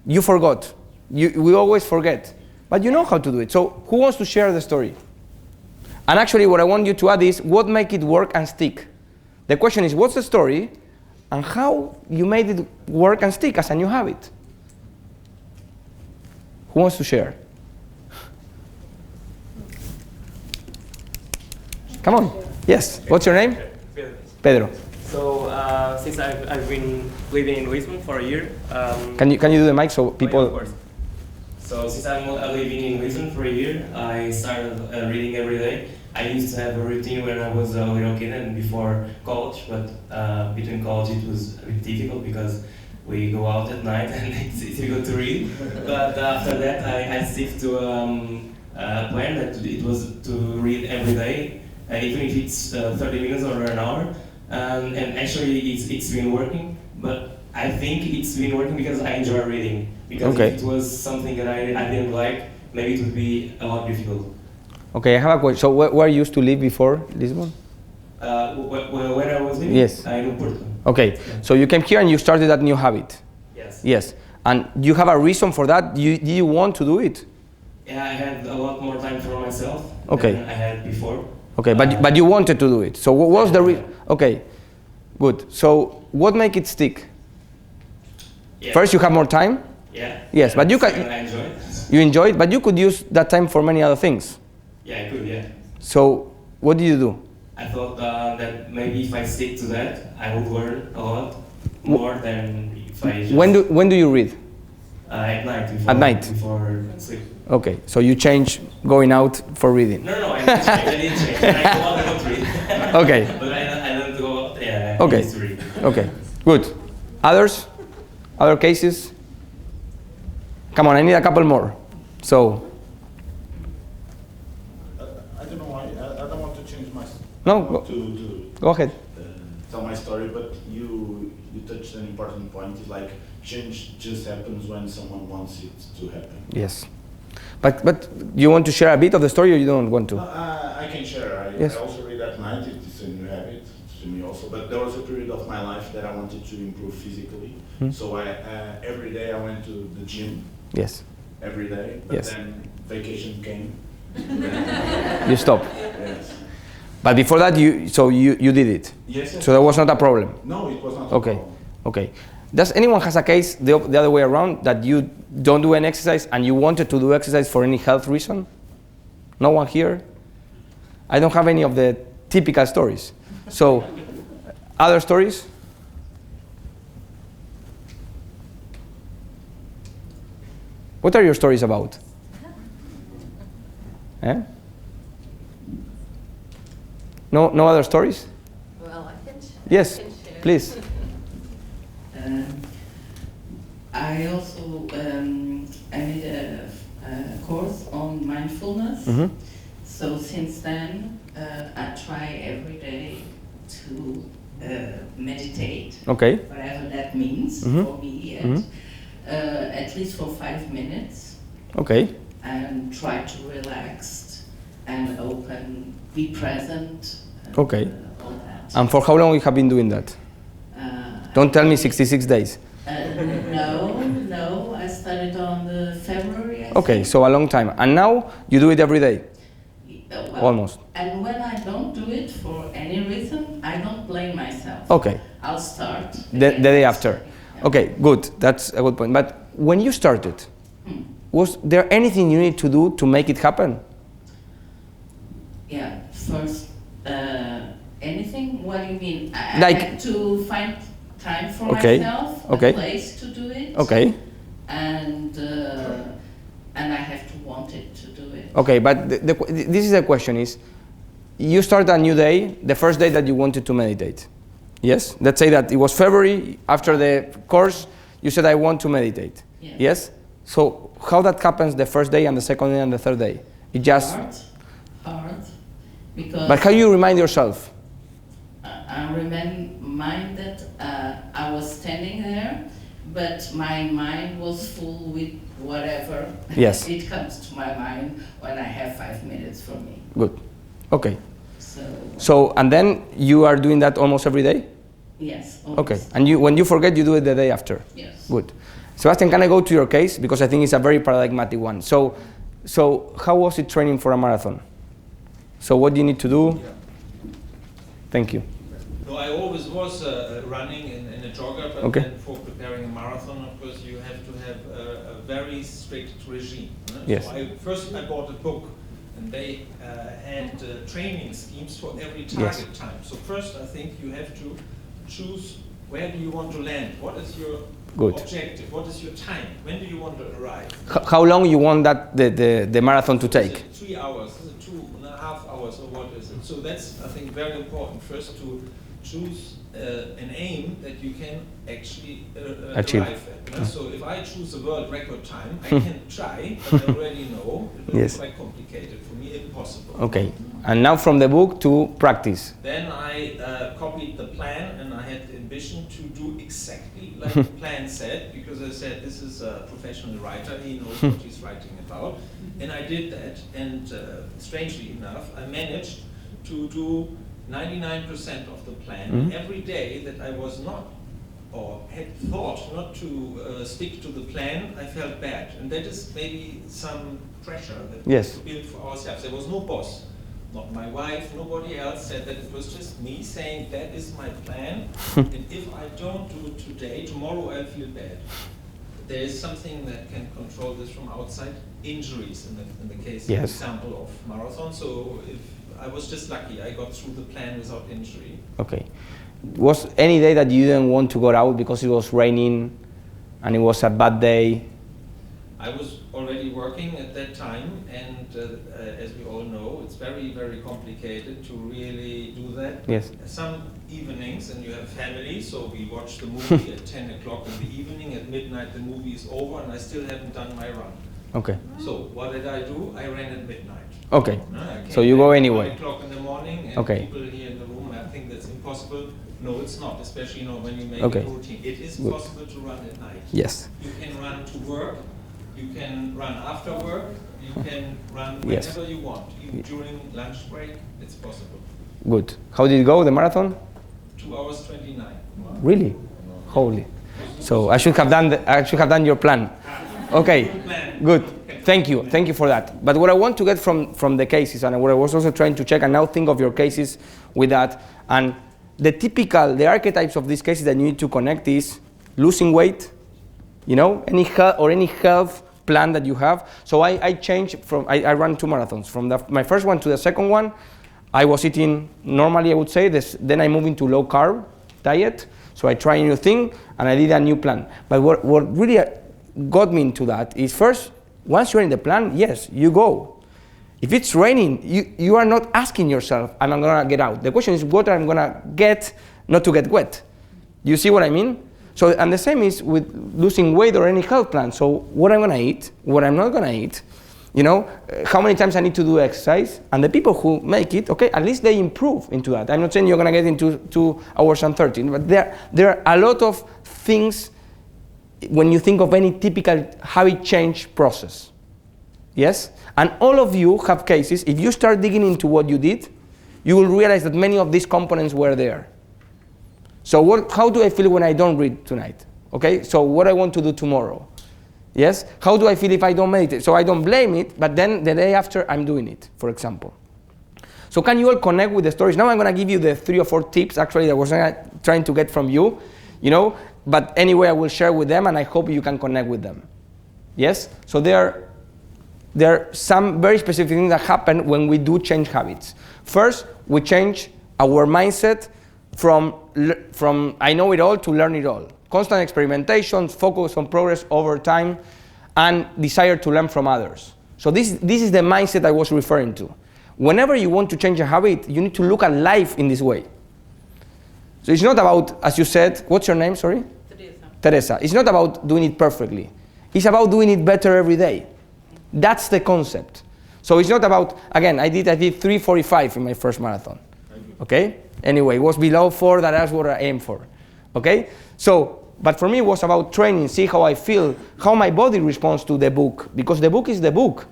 [SPEAKER 1] You forgot. We always forget. But you know how to do it. So who wants to share the story? And actually what I want you to add is what make it work and stick. The question is what's the story and how you made it work and stick as a new habit? Who wants to share? Come on. Yes. What's your name? Pedro.
[SPEAKER 12] So since I've been living in Lisbon for a year.
[SPEAKER 1] Can you do the mic so people?
[SPEAKER 12] Oh, yeah, of course. So since I'm living in Lisbon for a year, I started reading every day. I used to have a routine when I was a little kid and before college, but between college it was a bit difficult because we go out at night and it's difficult to read. But after that, I stick to a plan that it was to read every day. Even if it's 30 minutes or an hour, and actually it's been working, but I think it's been working because I enjoy reading, because if it was something that I didn't like, maybe it would be a lot difficult.
[SPEAKER 1] Okay, I have a question. So where you used to live before Lisbon?
[SPEAKER 12] Where I was living?
[SPEAKER 1] Yes.
[SPEAKER 12] In Porto.
[SPEAKER 1] Okay, so you came here and you started that new habit?
[SPEAKER 12] Yes.
[SPEAKER 1] Yes, and you have a reason for that? Did you want to do it?
[SPEAKER 12] Yeah, I had a lot more time for myself
[SPEAKER 1] than
[SPEAKER 12] I had before.
[SPEAKER 1] Okay, but you wanted to do it. So what was the reason? Okay, good. So what make it stick?
[SPEAKER 12] Yeah.
[SPEAKER 1] First, you have more time.
[SPEAKER 12] Yeah.
[SPEAKER 1] Yes, but you can.
[SPEAKER 12] I enjoy it.
[SPEAKER 1] You enjoy it, but you could use that time for many other things.
[SPEAKER 12] Yeah, I could. Yeah.
[SPEAKER 1] So what did you do?
[SPEAKER 12] I thought that maybe if I stick to that, I would learn a lot more than if I just...
[SPEAKER 1] When do you read?
[SPEAKER 12] At night. Before,
[SPEAKER 1] at night?
[SPEAKER 12] Before sleep.
[SPEAKER 1] Okay, so you change going out for reading.
[SPEAKER 12] No, I didn't change. I didn't change. I go out, I don't read.
[SPEAKER 1] Okay.
[SPEAKER 12] But I don't go out, yeah, I
[SPEAKER 1] okay.
[SPEAKER 12] used to read.
[SPEAKER 1] Okay, good. Others? Other cases? Come on, I need a couple more. So...
[SPEAKER 3] I don't know why, I don't want to change my...
[SPEAKER 1] No, go ahead.
[SPEAKER 3] Tell my story, but you touched an important point. It's like change just happens when someone wants it to happen.
[SPEAKER 1] Yes. But you want to share a bit of the story or you don't want to?
[SPEAKER 3] I can share.
[SPEAKER 1] Yes.
[SPEAKER 3] I also read at night. It's a new habit to me also. But there was a period of my life that I wanted to improve physically. So every day I went to the gym.
[SPEAKER 1] Yes.
[SPEAKER 3] Every day. But then vacation came.
[SPEAKER 1] You stopped.
[SPEAKER 3] Yes.
[SPEAKER 1] But before that, you did it.
[SPEAKER 3] Yes.
[SPEAKER 1] So that was not a problem.
[SPEAKER 3] No, it was not.
[SPEAKER 1] Okay. Okay. Does anyone has a case the other way around, that you don't do an exercise and you wanted to do exercise for any health reason? No one here? I don't have any of the typical stories. So, other stories? What are your stories about? Eh? No other stories?
[SPEAKER 5] Well, I can share.
[SPEAKER 1] Yes, please.
[SPEAKER 13] I also I made a course on mindfulness. So since then, I try every day to meditate.
[SPEAKER 1] Okay.
[SPEAKER 13] Whatever that means for me, at least for 5 minutes.
[SPEAKER 1] Okay.
[SPEAKER 13] And try to relax and open, be present.
[SPEAKER 1] Okay.
[SPEAKER 13] All that.
[SPEAKER 1] And for how long you have been doing that? Don't tell me 66 days.
[SPEAKER 13] No, I started on the February.
[SPEAKER 1] Okay, so a long time. And now you do it every day?
[SPEAKER 13] Well,
[SPEAKER 1] almost.
[SPEAKER 13] And when I don't do it for any reason, I don't blame myself.
[SPEAKER 1] Okay.
[SPEAKER 13] I'll start.
[SPEAKER 1] The day after. Yeah. Okay, good. That's a good point. But when you started, was there anything you need to do to make it happen?
[SPEAKER 13] Yeah, first, anything? What do you mean? I
[SPEAKER 1] Like
[SPEAKER 13] to find time for myself, a place to do it.
[SPEAKER 1] Okay.
[SPEAKER 13] And I have to want it to do it.
[SPEAKER 1] Okay, but this is the question is, you start a new day, the first day that you wanted to meditate. Yes? Let's say that it was February, after the course, you said, I want to meditate.
[SPEAKER 13] Yeah.
[SPEAKER 1] Yes? So how that happens the first day and the second day and the third day? It just...
[SPEAKER 13] Hard. Because...
[SPEAKER 1] But how you remind yourself?
[SPEAKER 13] I remind that I was standing there, but my mind was full with whatever
[SPEAKER 1] Yes.
[SPEAKER 13] it comes to my mind when I have 5 minutes for me.
[SPEAKER 1] Good. Okay. So and then you are doing that almost every day?
[SPEAKER 13] Yes.
[SPEAKER 1] Almost. Okay. And when you forget, you do it the day after?
[SPEAKER 13] Yes.
[SPEAKER 1] Good. Sebastian, can I go to your case? Because I think it's a very paradigmatic one. So how was it training for a marathon? So what do you need to do?
[SPEAKER 10] Yeah.
[SPEAKER 1] Thank you.
[SPEAKER 10] No, I always was running in a jogger, but then for preparing a marathon, of course, you have to have a very strict regime.
[SPEAKER 1] Yes.
[SPEAKER 10] So first I bought a book, and they had training schemes for every target time. So first I think you have to choose where do you want to land, what is your objective, what is your time, when do you want to arrive.
[SPEAKER 1] How long you want that the marathon to take?
[SPEAKER 10] 3 hours, is it 2.5 hours, or what is it? So that's, I think, very important first to choose an aim that you can actually
[SPEAKER 1] achieve.
[SPEAKER 10] arrive at. So if I choose a world record time, I can try, but I already know it will be quite complicated, for me impossible.
[SPEAKER 1] Okay, and now from the book to practice.
[SPEAKER 10] Then I copied the plan, and I had the ambition to do exactly like the plan said, because I said this is a professional writer, he knows what he's writing about. And I did that, and strangely enough, I managed to do 99% of the plan every day that I was not, or had thought not to stick to the plan. I felt bad, and that is maybe some pressure that we built for ourselves. There was no boss. not my wife, nobody else said that. It was just me saying that is my plan, and if I don't do it today, tomorrow I'll feel bad. There is something that can control this from outside, injuries in the case,
[SPEAKER 1] yes.
[SPEAKER 10] example of marathon. So if I was just lucky, I got through the plan without injury.
[SPEAKER 1] Okay. Was any day that you didn't want to go out because it was raining and it was a bad day?
[SPEAKER 10] I was already working at that time, and as we all know, it's very, very complicated to really do that.
[SPEAKER 1] Yes.
[SPEAKER 10] Some evenings, and you have family, so we watch the movie at 10 o'clock in the evening. At midnight, the movie is over, and I still haven't done my run.
[SPEAKER 1] Okay.
[SPEAKER 10] So what did I do? I ran at midnight.
[SPEAKER 1] Okay. So you go anyway.
[SPEAKER 10] 1 o'clock in the morning, and
[SPEAKER 1] okay.
[SPEAKER 10] people here in the room, I think that's impossible. No, it's not, especially when you make
[SPEAKER 1] okay.
[SPEAKER 10] a routine. It is
[SPEAKER 1] good.
[SPEAKER 10] Possible to run at night.
[SPEAKER 1] Yes.
[SPEAKER 10] You can run to work, you can run after work, you can run whenever
[SPEAKER 1] yes.
[SPEAKER 10] you want. Even during lunch break, it's possible.
[SPEAKER 1] Good. How did it go, the marathon?
[SPEAKER 10] 2 hours 29. Wow.
[SPEAKER 1] Really? Holy. So I should have done your plan. Okay. Good. Thank you. Thank you for that. But what I want to get from the cases, and what I was also trying to check, and now think of your cases with that, and the archetypes of these cases that you need to connect is losing weight, any health plan that you have. So I changed I ran 2 marathons. From my first one to the second one, I was eating normally, I would say. Then I moved into low carb diet. So I tried a new thing, and I did a new plan. But what really got me into that is, first, once you're in the plan, yes, you go. If it's raining, you are not asking yourself, am I going to get out? The question is, what I'm going to get not to get wet. You see what I mean? So, and the same is with losing weight or any health plan. So what I'm going to eat, what I'm not going to eat, how many times I need to do exercise, and the people who make it, okay, at least they improve into that. I'm not saying you're going to get into 2 hours and 13, but there are a lot of things when you think of any typical habit change process. Yes? And all of you have cases, if you start digging into what you did, you will realize that many of these components were there. So how do I feel when I don't read tonight? Okay, so what I want to do tomorrow? Yes? How do I feel if I don't meditate? So I don't blame it, but then the day after I'm doing it, for example. So can you all connect with the stories? Now I'm going to give you the 3 or 4 tips actually that I was trying to get from you, but anyway I will share with them, and I hope you can connect with them. Yes? So there are some very specific things that happen when we do change habits. First, we change our mindset from I know it all to learn it all. Constant experimentation, focus on progress over time, and desire to learn from others. So this is the mindset I was referring to. Whenever you want to change a habit, you need to look at life in this way. So it's not about, as you said, what's your name, sorry? Teresa. It's not about doing it perfectly. It's about doing it better every day. That's the concept. So it's not about, again, I did 3:45 in my first marathon. Okay? Anyway, it was below 4, that's what I aimed for. Okay? So, but for me it was about training, see how I feel, how my body responds to the book, because the book is the book.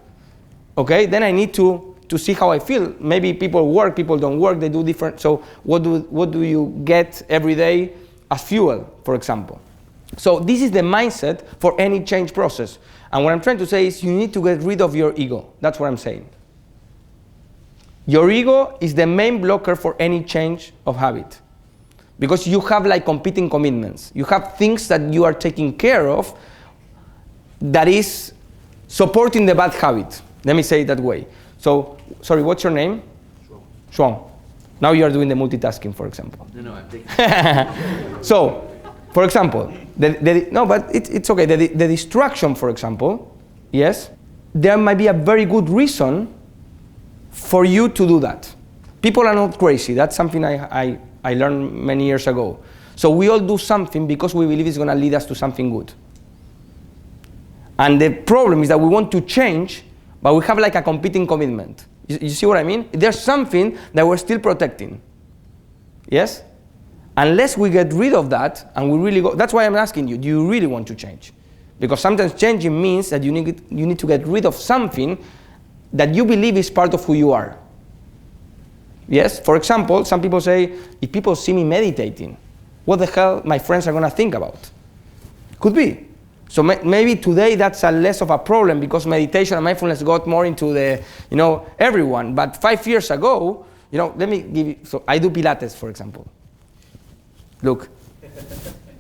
[SPEAKER 1] Okay? Then I need to see how I feel. Maybe people work, people don't work, they do different. So what do you get every day as fuel, for example? So this is the mindset for any change process. And what I'm trying to say is you need to get rid of your ego. That's what I'm saying. Your ego is the main blocker for any change of habit. Because you have like competing commitments. You have things that you are taking care of that is supporting the bad habit. Let me say it that way. So, sorry, what's your name? Shuang. Now you are doing the multitasking, for example.
[SPEAKER 4] No, I'm taking
[SPEAKER 1] So, for example, no, but it's okay. The distraction, for example, yes, there might be a very good reason for you to do that. People are not crazy. That's something I learned many years ago. So we all do something because we believe it's going to lead us to something good. And the problem is that we want to change, but we have like a competing commitment. You see what I mean? There's something that we're still protecting. Yes? Unless we get rid of that, and we really go, that's why I'm asking you, do you really want to change? Because sometimes changing means that you need to get rid of something that you believe is part of who you are. Yes? For example, some people say, if people see me meditating, what the hell my friends are going to think about? Could be. So maybe today that's a less of a problem because meditation and mindfulness got more into the, everyone. But 5 years ago, let me give you, so I do Pilates, for example. Look.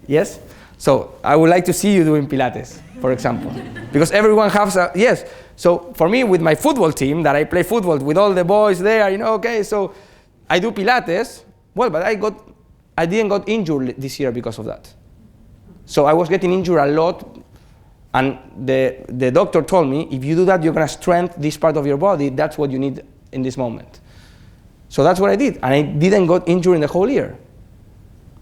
[SPEAKER 1] Yes? So I would like to see you doing Pilates, for example. Because everyone has yes. So for me, with my football team, that I play football with all the boys there, okay, so I do Pilates. Well, but I didn't got injured this year because of that. So I was getting injured a lot, and the doctor told me, if you do that, you're going to strengthen this part of your body. That's what you need in this moment. So that's what I did, and I didn't got injured in the whole year.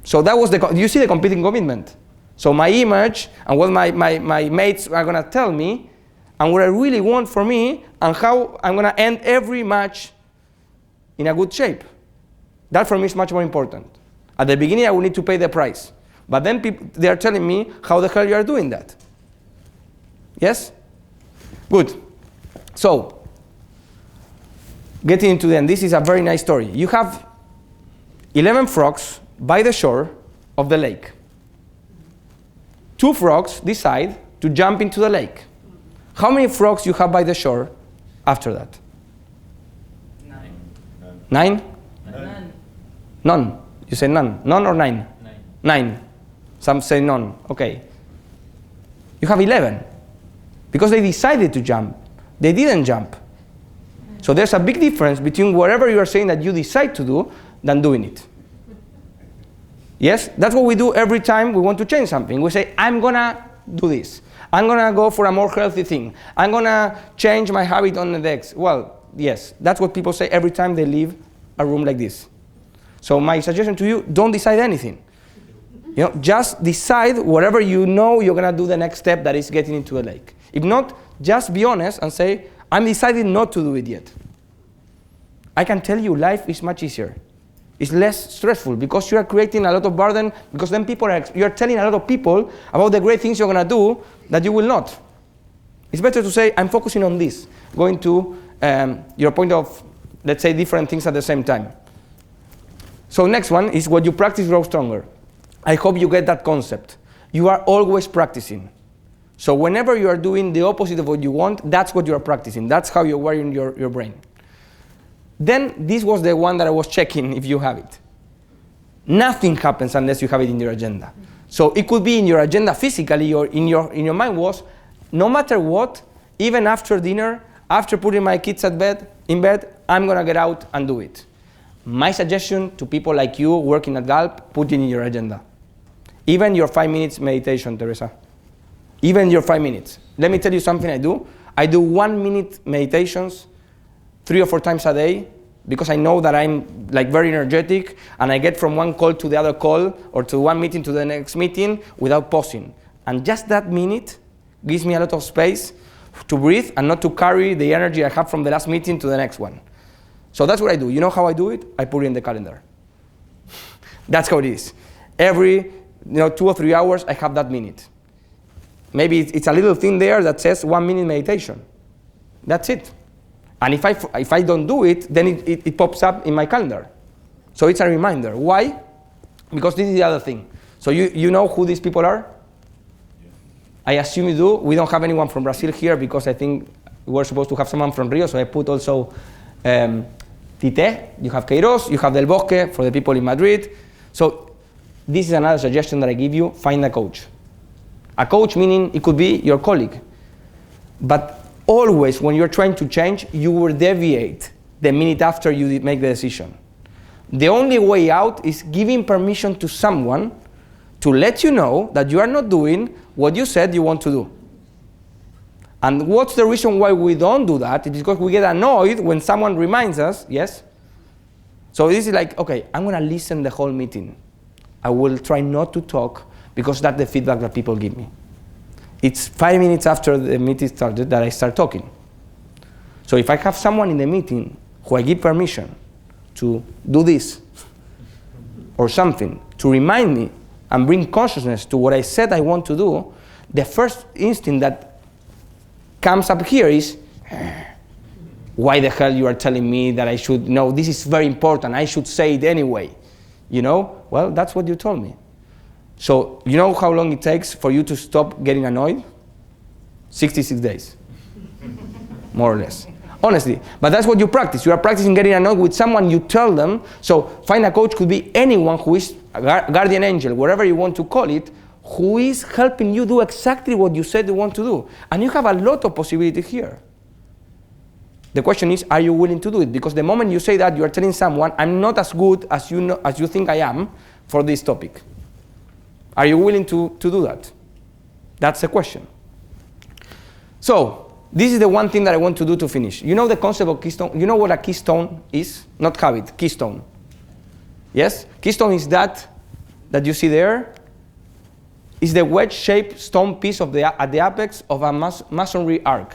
[SPEAKER 1] So that was you see the competing commitment. So my image and what my mates are going to tell me, and what I really want for me, and how I'm going to end every match in a good shape. That for me is much more important. At the beginning, I will need to pay the price. But then they are telling me how the hell you are doing that. Yes? Good. So, getting into the end, this is a very nice story. You have 11 frogs by the shore of the lake. 2 frogs decide to jump into the lake. How many frogs you have by the shore after that? 9?
[SPEAKER 13] None.
[SPEAKER 1] None. You say none. None or 9? 9. Some say none. Okay. You have 11. Because they decided to jump. They didn't jump. So there's a big difference between whatever you are saying that you decide to do than doing it. Yes? That's what we do every time we want to change something. We say, I'm going to do this. I'm going to go for a more healthy thing. I'm going to change my habit on the decks. Well, yes, that's what people say every time they leave a room like this. So my suggestion to you, don't decide anything. Just decide whatever you know you're going to do the next step, that is getting into a lake. If not, just be honest and say, I'm deciding not to do it yet. I can tell you life is much easier. It's less stressful because you are creating a lot of burden, because then you are telling a lot of people about the great things you're going to do that you will not. It's better to say, I'm focusing on this, going to your point of, let's say, different things at the same time. So next one is what you practice grows stronger. I hope you get that concept. You are always practicing. So whenever you are doing the opposite of what you want, that's what you are practicing. That's how you're wiring your brain. Then this was the one that I was checking if you have it. Nothing happens unless you have it in your agenda. So it could be in your agenda physically, or in your mind was, no matter what, even after dinner, after putting my kids in bed, I'm going to get out and do it. My suggestion to people like you working at Galp, put it in your agenda. Even your 5 minutes meditation, Teresa. Even your 5 minutes. Let me tell you something I do. I do 1 minute meditations 3 or 4 times a day, because I know that I'm very energetic, and I get from one call to the other call, or to one meeting to the next meeting without pausing. And just that minute gives me a lot of space to breathe and not to carry the energy I have from the last meeting to the next one. So that's what I do. You know how I do it? I put it in the calendar. That's how it is. Every 2 or 3 hours, I have that minute. Maybe it's a little thing there that says 1 minute meditation. That's it. And if I don't do it, then it pops up in my calendar. So it's a reminder. Why? Because this is the other thing. So you know who these people are? I assume you do. We don't have anyone from Brazil here, because I think we're supposed to have someone from Rio, so I put also Tite, you have Queiroz, you have Del Bosque for the people in Madrid. So this is another suggestion that I give you: find a coach. A coach meaning it could be your colleague. But always when you're trying to change, you will deviate the minute after you make the decision. The only way out is giving permission to someone to let you know that you are not doing what you said you want to do. And what's the reason why we don't do that? It is because we get annoyed when someone reminds us, yes? So this is like, okay, I'm going to listen the whole meeting. I will try not to talk, because that's the feedback that people give me. It's 5 minutes after the meeting started that I start talking. So if I have someone in the meeting who I give permission to do this or something, to remind me and bring consciousness to what I said I want to do, the first instinct that comes up here is, why the hell you are telling me that I should know? This is very important. I should say it anyway. Well, that's what you told me. So you know how long it takes for you to stop getting annoyed? 66 days, more or less. Honestly, but that's what you practice. You are practicing getting annoyed with someone, you tell them. So find a coach, could be anyone who is a guardian angel, whatever you want to call it, who is helping you do exactly what you said you want to do. And you have a lot of possibilities here. The question is, are you willing to do it? Because the moment you say that, you are telling someone, I'm not as good as you think I am for this topic. Are you willing to do that? That's the question. So, this is the one thing that I want to do to finish. You know the concept of keystone? You know what a keystone is? Not habit, keystone. Yes? Keystone is that you see there. Is the wedge-shaped stone piece at the apex of a masonry arch,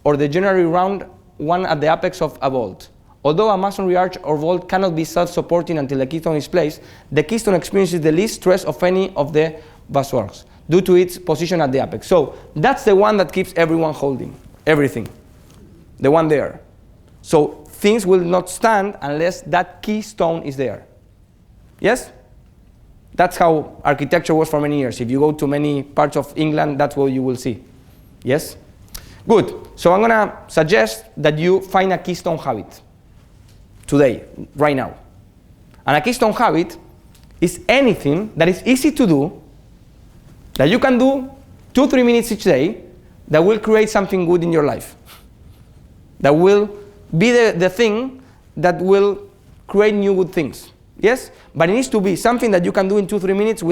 [SPEAKER 1] or the generally round one at the apex of a vault. Although a masonry arch or vault cannot be self-supporting until the keystone is placed, the keystone experiences the least stress of any of the basworks due to its position at the apex. So that's the one that keeps everyone holding, everything. The one there. So things will not stand unless that keystone is there. Yes? That's how architecture was for many years. If you go to many parts of England, that's what you will see. Yes? Good. So I'm going to suggest that you find a keystone habit today, right now. And a keystone habit is anything that is easy to do, that you can do 2-3 minutes each day, that will create something good in your life. That will be the thing that will create new good things. Yes? But it needs to be something that you can do in 2-3 minutes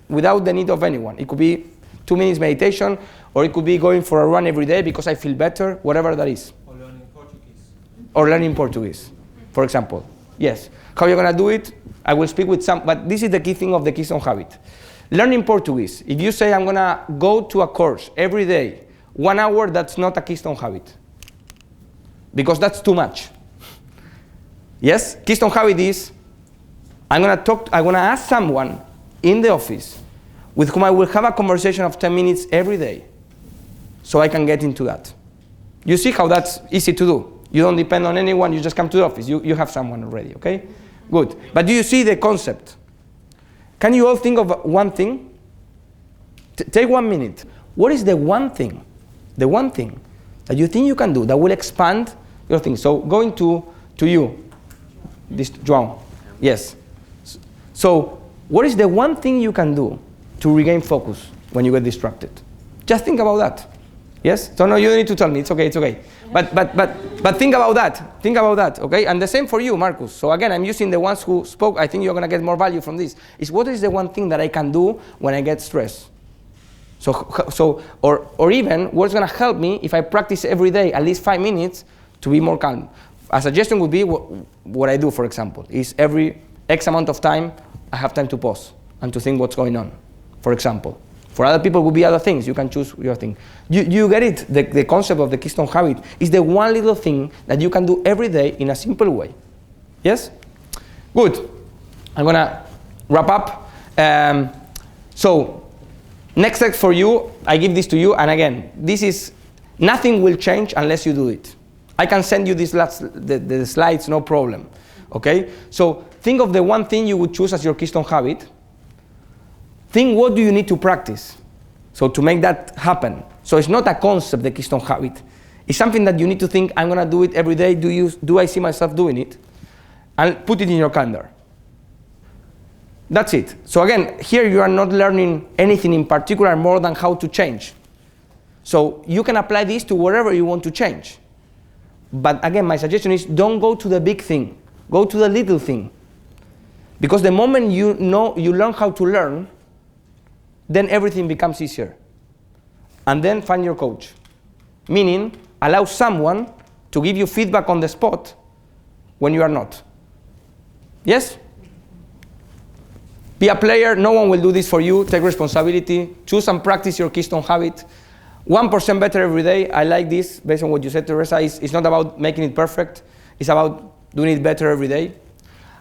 [SPEAKER 1] without the need of anyone. It could be 2 minutes meditation, or it could be going for a run every day because I feel better, whatever that is.
[SPEAKER 10] Or learning Portuguese.
[SPEAKER 1] Or learning Portuguese, for example. Yes. How you're going to do it? I will speak with some, but this is the key thing of the keystone habit. Learning Portuguese. If you say I'm going to go to a course every day, 1 hour, that's not a keystone habit. Because that's too much. Yes? Keystone habit is, I'm going to ask someone in the office with whom I will have a conversation of 10 minutes every day so I can get into that. You see how that's easy to do. You don't depend on anyone, you just come to the office. You have someone already, okay? Good. But do you see the concept? Can you all think of one thing? Take 1 minute. What is the one thing that you think you can do that will expand your thing? So going to you, this João. Yes. So what is the one thing you can do to regain focus when you get distracted? Just think about that. Yes? So no, you don't need to tell me. It's okay, it's okay. But think about that. Think about that, okay? And the same for you, Marcus. So again, I'm using the ones who spoke. I think you're going to get more value from this. Is what is the one thing that I can do when I get stressed? Or even, what's going to help me if I practice every day at least 5 minutes to be more calm? A suggestion would be what I do, for example, is every X amount of time, I have time to pause and to think what's going on, for example. For other people, it would be other things. You can choose your thing. You get it? The concept of the keystone habit is the one little thing that you can do every day in a simple way. Yes? Good. I'm going to wrap up. So, next step for you, I give this to you. And again, this is, nothing will change unless you do it. I can send you the slides, no problem. Okay? So, think of the one thing you would choose as your keystone habit. Think, what do you need to practice so to make that happen? So it's not a concept, the keystone habit. It's something that you need to think, I'm going to do it every day. Do I see myself doing it? And put it in your calendar. That's it. So again, here you are not learning anything in particular more than how to change. So you can apply this to wherever you want to change. But again, my suggestion is don't go to the big thing. Go to the little thing. Because the moment you learn how to learn, then everything becomes easier. And then find your coach. Meaning, allow someone to give you feedback on the spot when you are not. Yes? Be a player. No one will do this for you. Take responsibility. Choose and practice your keystone habit. 1% better every day. I like this, based on what you said, Teresa. It's not about making it perfect. It's about doing it better every day.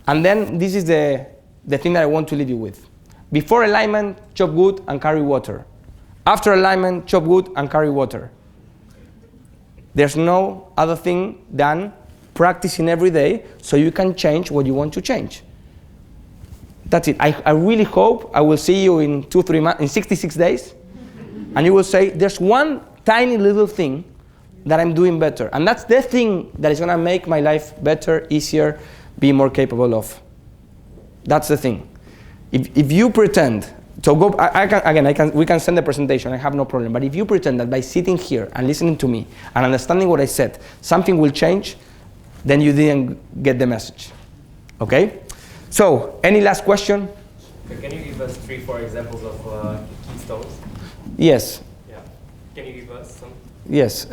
[SPEAKER 1] And then this is the thing that I want to leave you with. Before alignment, chop wood and carry water. After alignment, chop wood and carry water. There's no other thing than practicing every day so you can change what you want to change. That's it. I really hope I will see you in 2-3 months, in 66 days, and you will say, there's one tiny little thing that I'm doing better. And that's the thing that is going to make my life better, easier, be more capable of. That's the thing. If you pretend, so go, we can send the presentation, I have no problem. But if you pretend that by sitting here and listening to me and understanding what I said, something will change, then you didn't get the message. Okay? So, any last question?
[SPEAKER 12] Can you give us 3-4 examples of keystones?
[SPEAKER 1] Yes.
[SPEAKER 12] Yeah. Can you give us some?
[SPEAKER 1] Yes.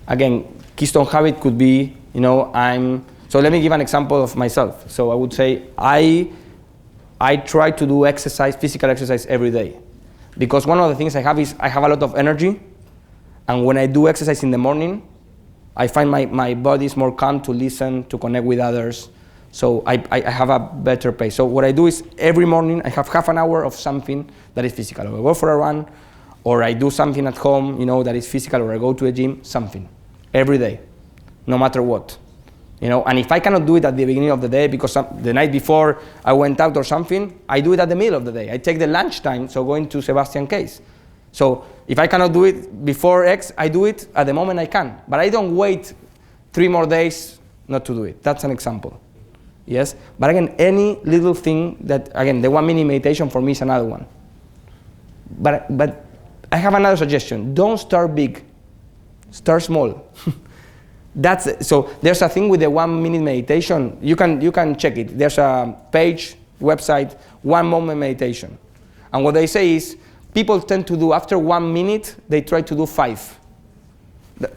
[SPEAKER 1] Again, keystone habit could be, so let me give an example of myself. So I would say I try to do exercise, physical exercise every day. Because one of the things I have is I have a lot of energy. And when I do exercise in the morning, I find my body is more calm to listen, to connect with others. So I have a better pace. So what I do is every morning I have half an hour of something that is physical. I go for a run, or I do something at home, that is physical, or I go to a gym, something. Every day, no matter what. And if I cannot do it at the beginning of the day because the night before I went out or something, I do it at the middle of the day. I take the lunchtime, so going to Sebastian case. So if I cannot do it before X, I do it at the moment I can. But I don't wait 3 more days not to do it. That's an example. Yes? But again, any little thing that, again, the 1 minute meditation for me is another one. But I have another suggestion. Don't start big. Start small. So there's a thing with the 1 minute meditation. You can check it. There's a page, website, 1 moment meditation. And what they say is, people tend to do, after 1 minute, they try to do 5.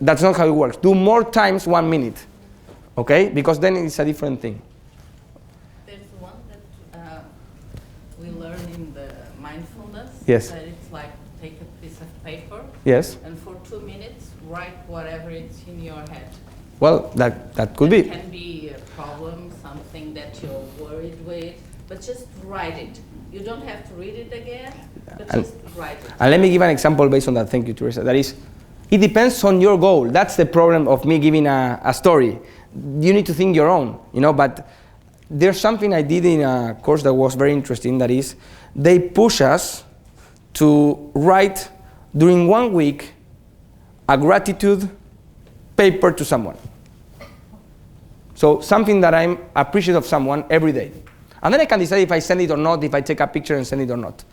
[SPEAKER 1] That's not how it works. Do more times 1 minute. Okay? Because then it's a different thing.
[SPEAKER 5] There's one that we learn in the mindfulness.
[SPEAKER 1] Yes.
[SPEAKER 5] That it's like take a piece of paper.
[SPEAKER 1] Yes.
[SPEAKER 5] And for 2 minutes, write whatever it's in your head.
[SPEAKER 1] Well, that could be.
[SPEAKER 5] It can be a problem, something that you're worried with, but just write it. You don't have to read it again, but just write it.
[SPEAKER 1] And let me give an example based on that. Thank you, Teresa. That is, it depends on your goal. That's the problem of me giving a story. You need to think your own, but there's something I did in a course that was very interesting. That is, they push us to write during 1 week a gratitude paper to someone. So something that I'm appreciative of someone every day. And then I can decide if I send it or not, if I take a picture and send it or not.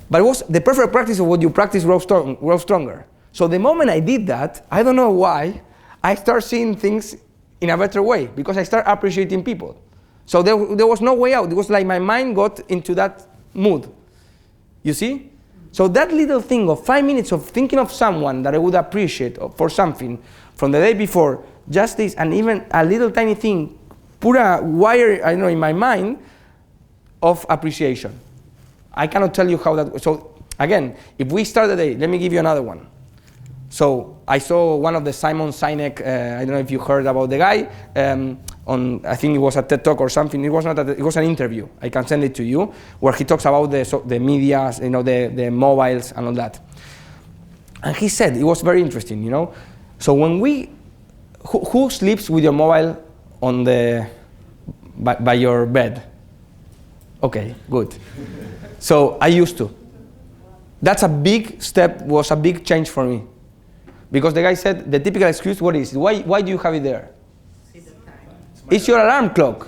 [SPEAKER 1] But it was the perfect practice of what you practice grows stronger. So the moment I did that, I don't know why, I start seeing things in a better way, because I start appreciating people. So there was no way out. It was like my mind got into that mood. You see? So that little thing of 5 minutes of thinking of someone that I would appreciate for something from the day before, just this, and even a little tiny thing, put a wire, in my mind of appreciation. I cannot tell you how that, so again, if we start the day, let me give you another one. So I saw one of the Simon Sinek, I don't know if you heard about the guy, I think it was a TED Talk or something. It was not. It was an interview. I can send it to you, where he talks about the media, the mobiles and all that. And he said it was very interesting. So when who sleeps with your mobile on by your bed? Okay, good. So I used to. That's a big step. Was a big change for me, because the guy said the typical excuse. What is it? Why do you have it there? It's your alarm clock.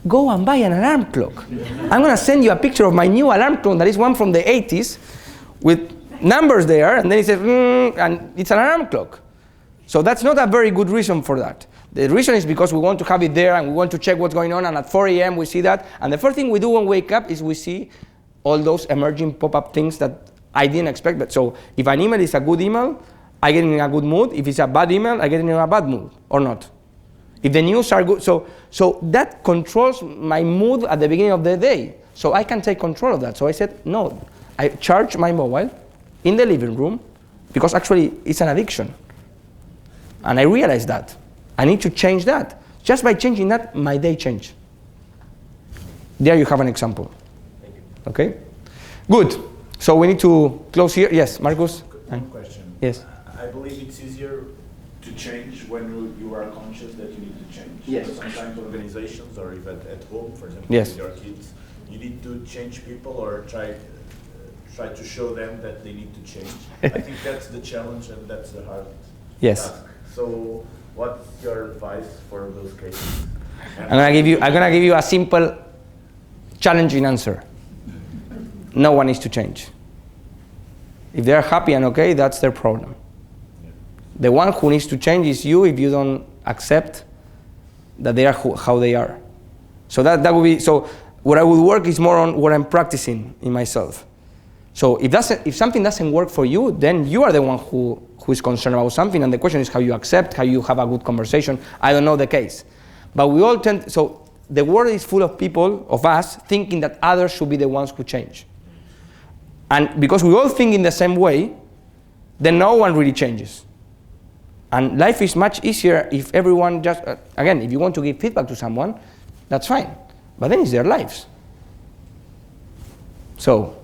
[SPEAKER 1] Go and buy an alarm clock. I'm going to send you a picture of my new alarm clock. That is one from the 80s with numbers there. And then he says, and it's an alarm clock. So that's not a very good reason for that. The reason is because we want to have it there and we want to check what's going on. And at 4 a.m. we see that. And the first thing we do when we wake up is we see all those emerging pop-up things that I didn't expect. But so if an email is a good email, I get in a good mood. If it's a bad email, I get in a bad mood, or not. If the news are good, so that controls my mood at the beginning of the day. So I can take control of that. So I said, no, I charge my mobile in the living room, because actually it's an addiction. And I realized that. I need to change that. Just by changing that, my day changed. There you have an example.
[SPEAKER 12] Thank you.
[SPEAKER 1] Okay? Good. So we need to close here. Yes, Marcus?
[SPEAKER 3] One question.
[SPEAKER 1] Yes.
[SPEAKER 3] I believe it's easier to change when you are conscious that you need to change.
[SPEAKER 1] Yes.
[SPEAKER 3] So sometimes organizations or even at home, for example,
[SPEAKER 1] Yes.
[SPEAKER 3] with your kids, you need to change people or try to show them that they need to change. I think that's the challenge and that's the hard
[SPEAKER 1] Yes.
[SPEAKER 3] task. So what's your advice for those cases?
[SPEAKER 1] I'm gonna give you a simple, challenging answer. No one needs to change. If they're happy and okay, that's their problem. The one who needs to change is you if you don't accept that they are how they are. So that would be, so what I would work is more on what I'm practicing in myself. So if something doesn't work for you, then you are the one who is concerned about something, and the question is how you accept, how you have a good conversation. I don't know the case. But we all tend, so the world is full of people, of us, thinking that others should be the ones who change. And because we all think in the same way, then no one really changes. And life is much easier if everyone just, again, if you want to give feedback to someone, that's fine. But then it's their lives. So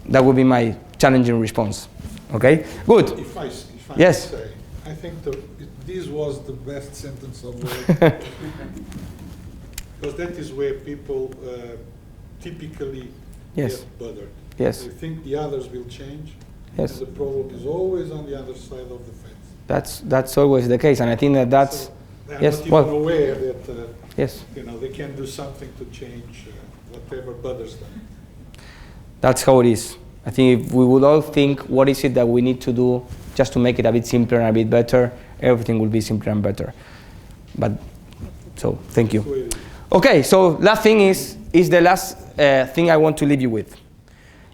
[SPEAKER 1] that would be my challenging response. Okay, good.
[SPEAKER 2] If I
[SPEAKER 1] yes.
[SPEAKER 2] May say, I think this was the best sentence of all. Because that is where people typically
[SPEAKER 1] yes.
[SPEAKER 2] get bothered.
[SPEAKER 1] Yes.
[SPEAKER 2] They think the others will change,
[SPEAKER 1] yes.
[SPEAKER 2] and the problem is always on the other side of the fence.
[SPEAKER 1] That's always the case, and I think that's
[SPEAKER 2] so they're
[SPEAKER 1] yes.
[SPEAKER 2] not even
[SPEAKER 1] well,
[SPEAKER 2] aware that
[SPEAKER 1] yes.
[SPEAKER 2] They can do something to change whatever bothers them.
[SPEAKER 1] That's how it is. I think if we would all think what is it that we need to do just to make it a bit simpler and a bit better, everything will be simpler and better. But so thank you. Okay, so last thing is the last thing I want to leave you with.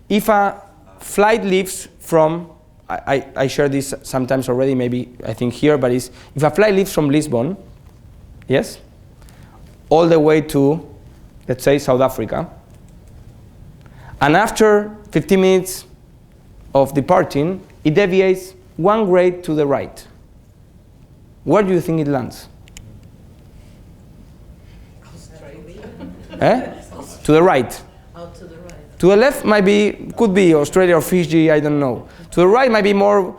[SPEAKER 1] If a flight leaves from, I share this sometimes already, maybe I think here, but if a flight leaves from Lisbon, yes, all the way to, let's say, South Africa, and after 15 minutes of departing, it deviates 1 grade to the right. Where do you think it lands? To the right.
[SPEAKER 5] Oh, to the right.
[SPEAKER 1] To the left could be Australia or Fiji, I don't know. To the right might be more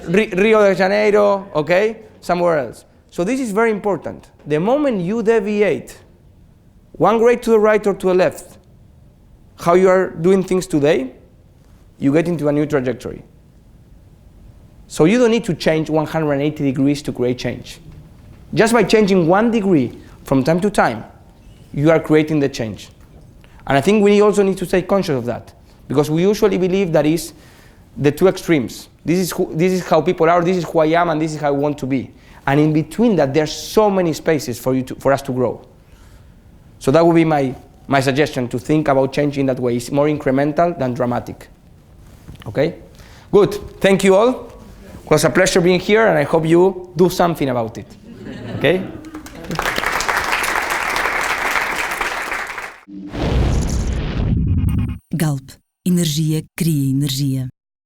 [SPEAKER 1] Rio de Janeiro, okay? Somewhere else. So this is very important. The moment you deviate 1 grade to the right or to the left, how you are doing things today, you get into a new trajectory. So you don't need to change 180 degrees to create change. Just by changing 1 degree from time to time, you are creating the change. And I think we also need to stay conscious of that, because we usually believe that is the two extremes. This is how people are, this is who I am, and this is how I want to be. And in between that, there's so many spaces for us to grow. So that would be my suggestion, to think about changing that way. It's more incremental than dramatic. Okay? Good. Thank you all. It was a pleasure being here, and I hope you do something about it. Okay?
[SPEAKER 14] Galp. Energia cria energia.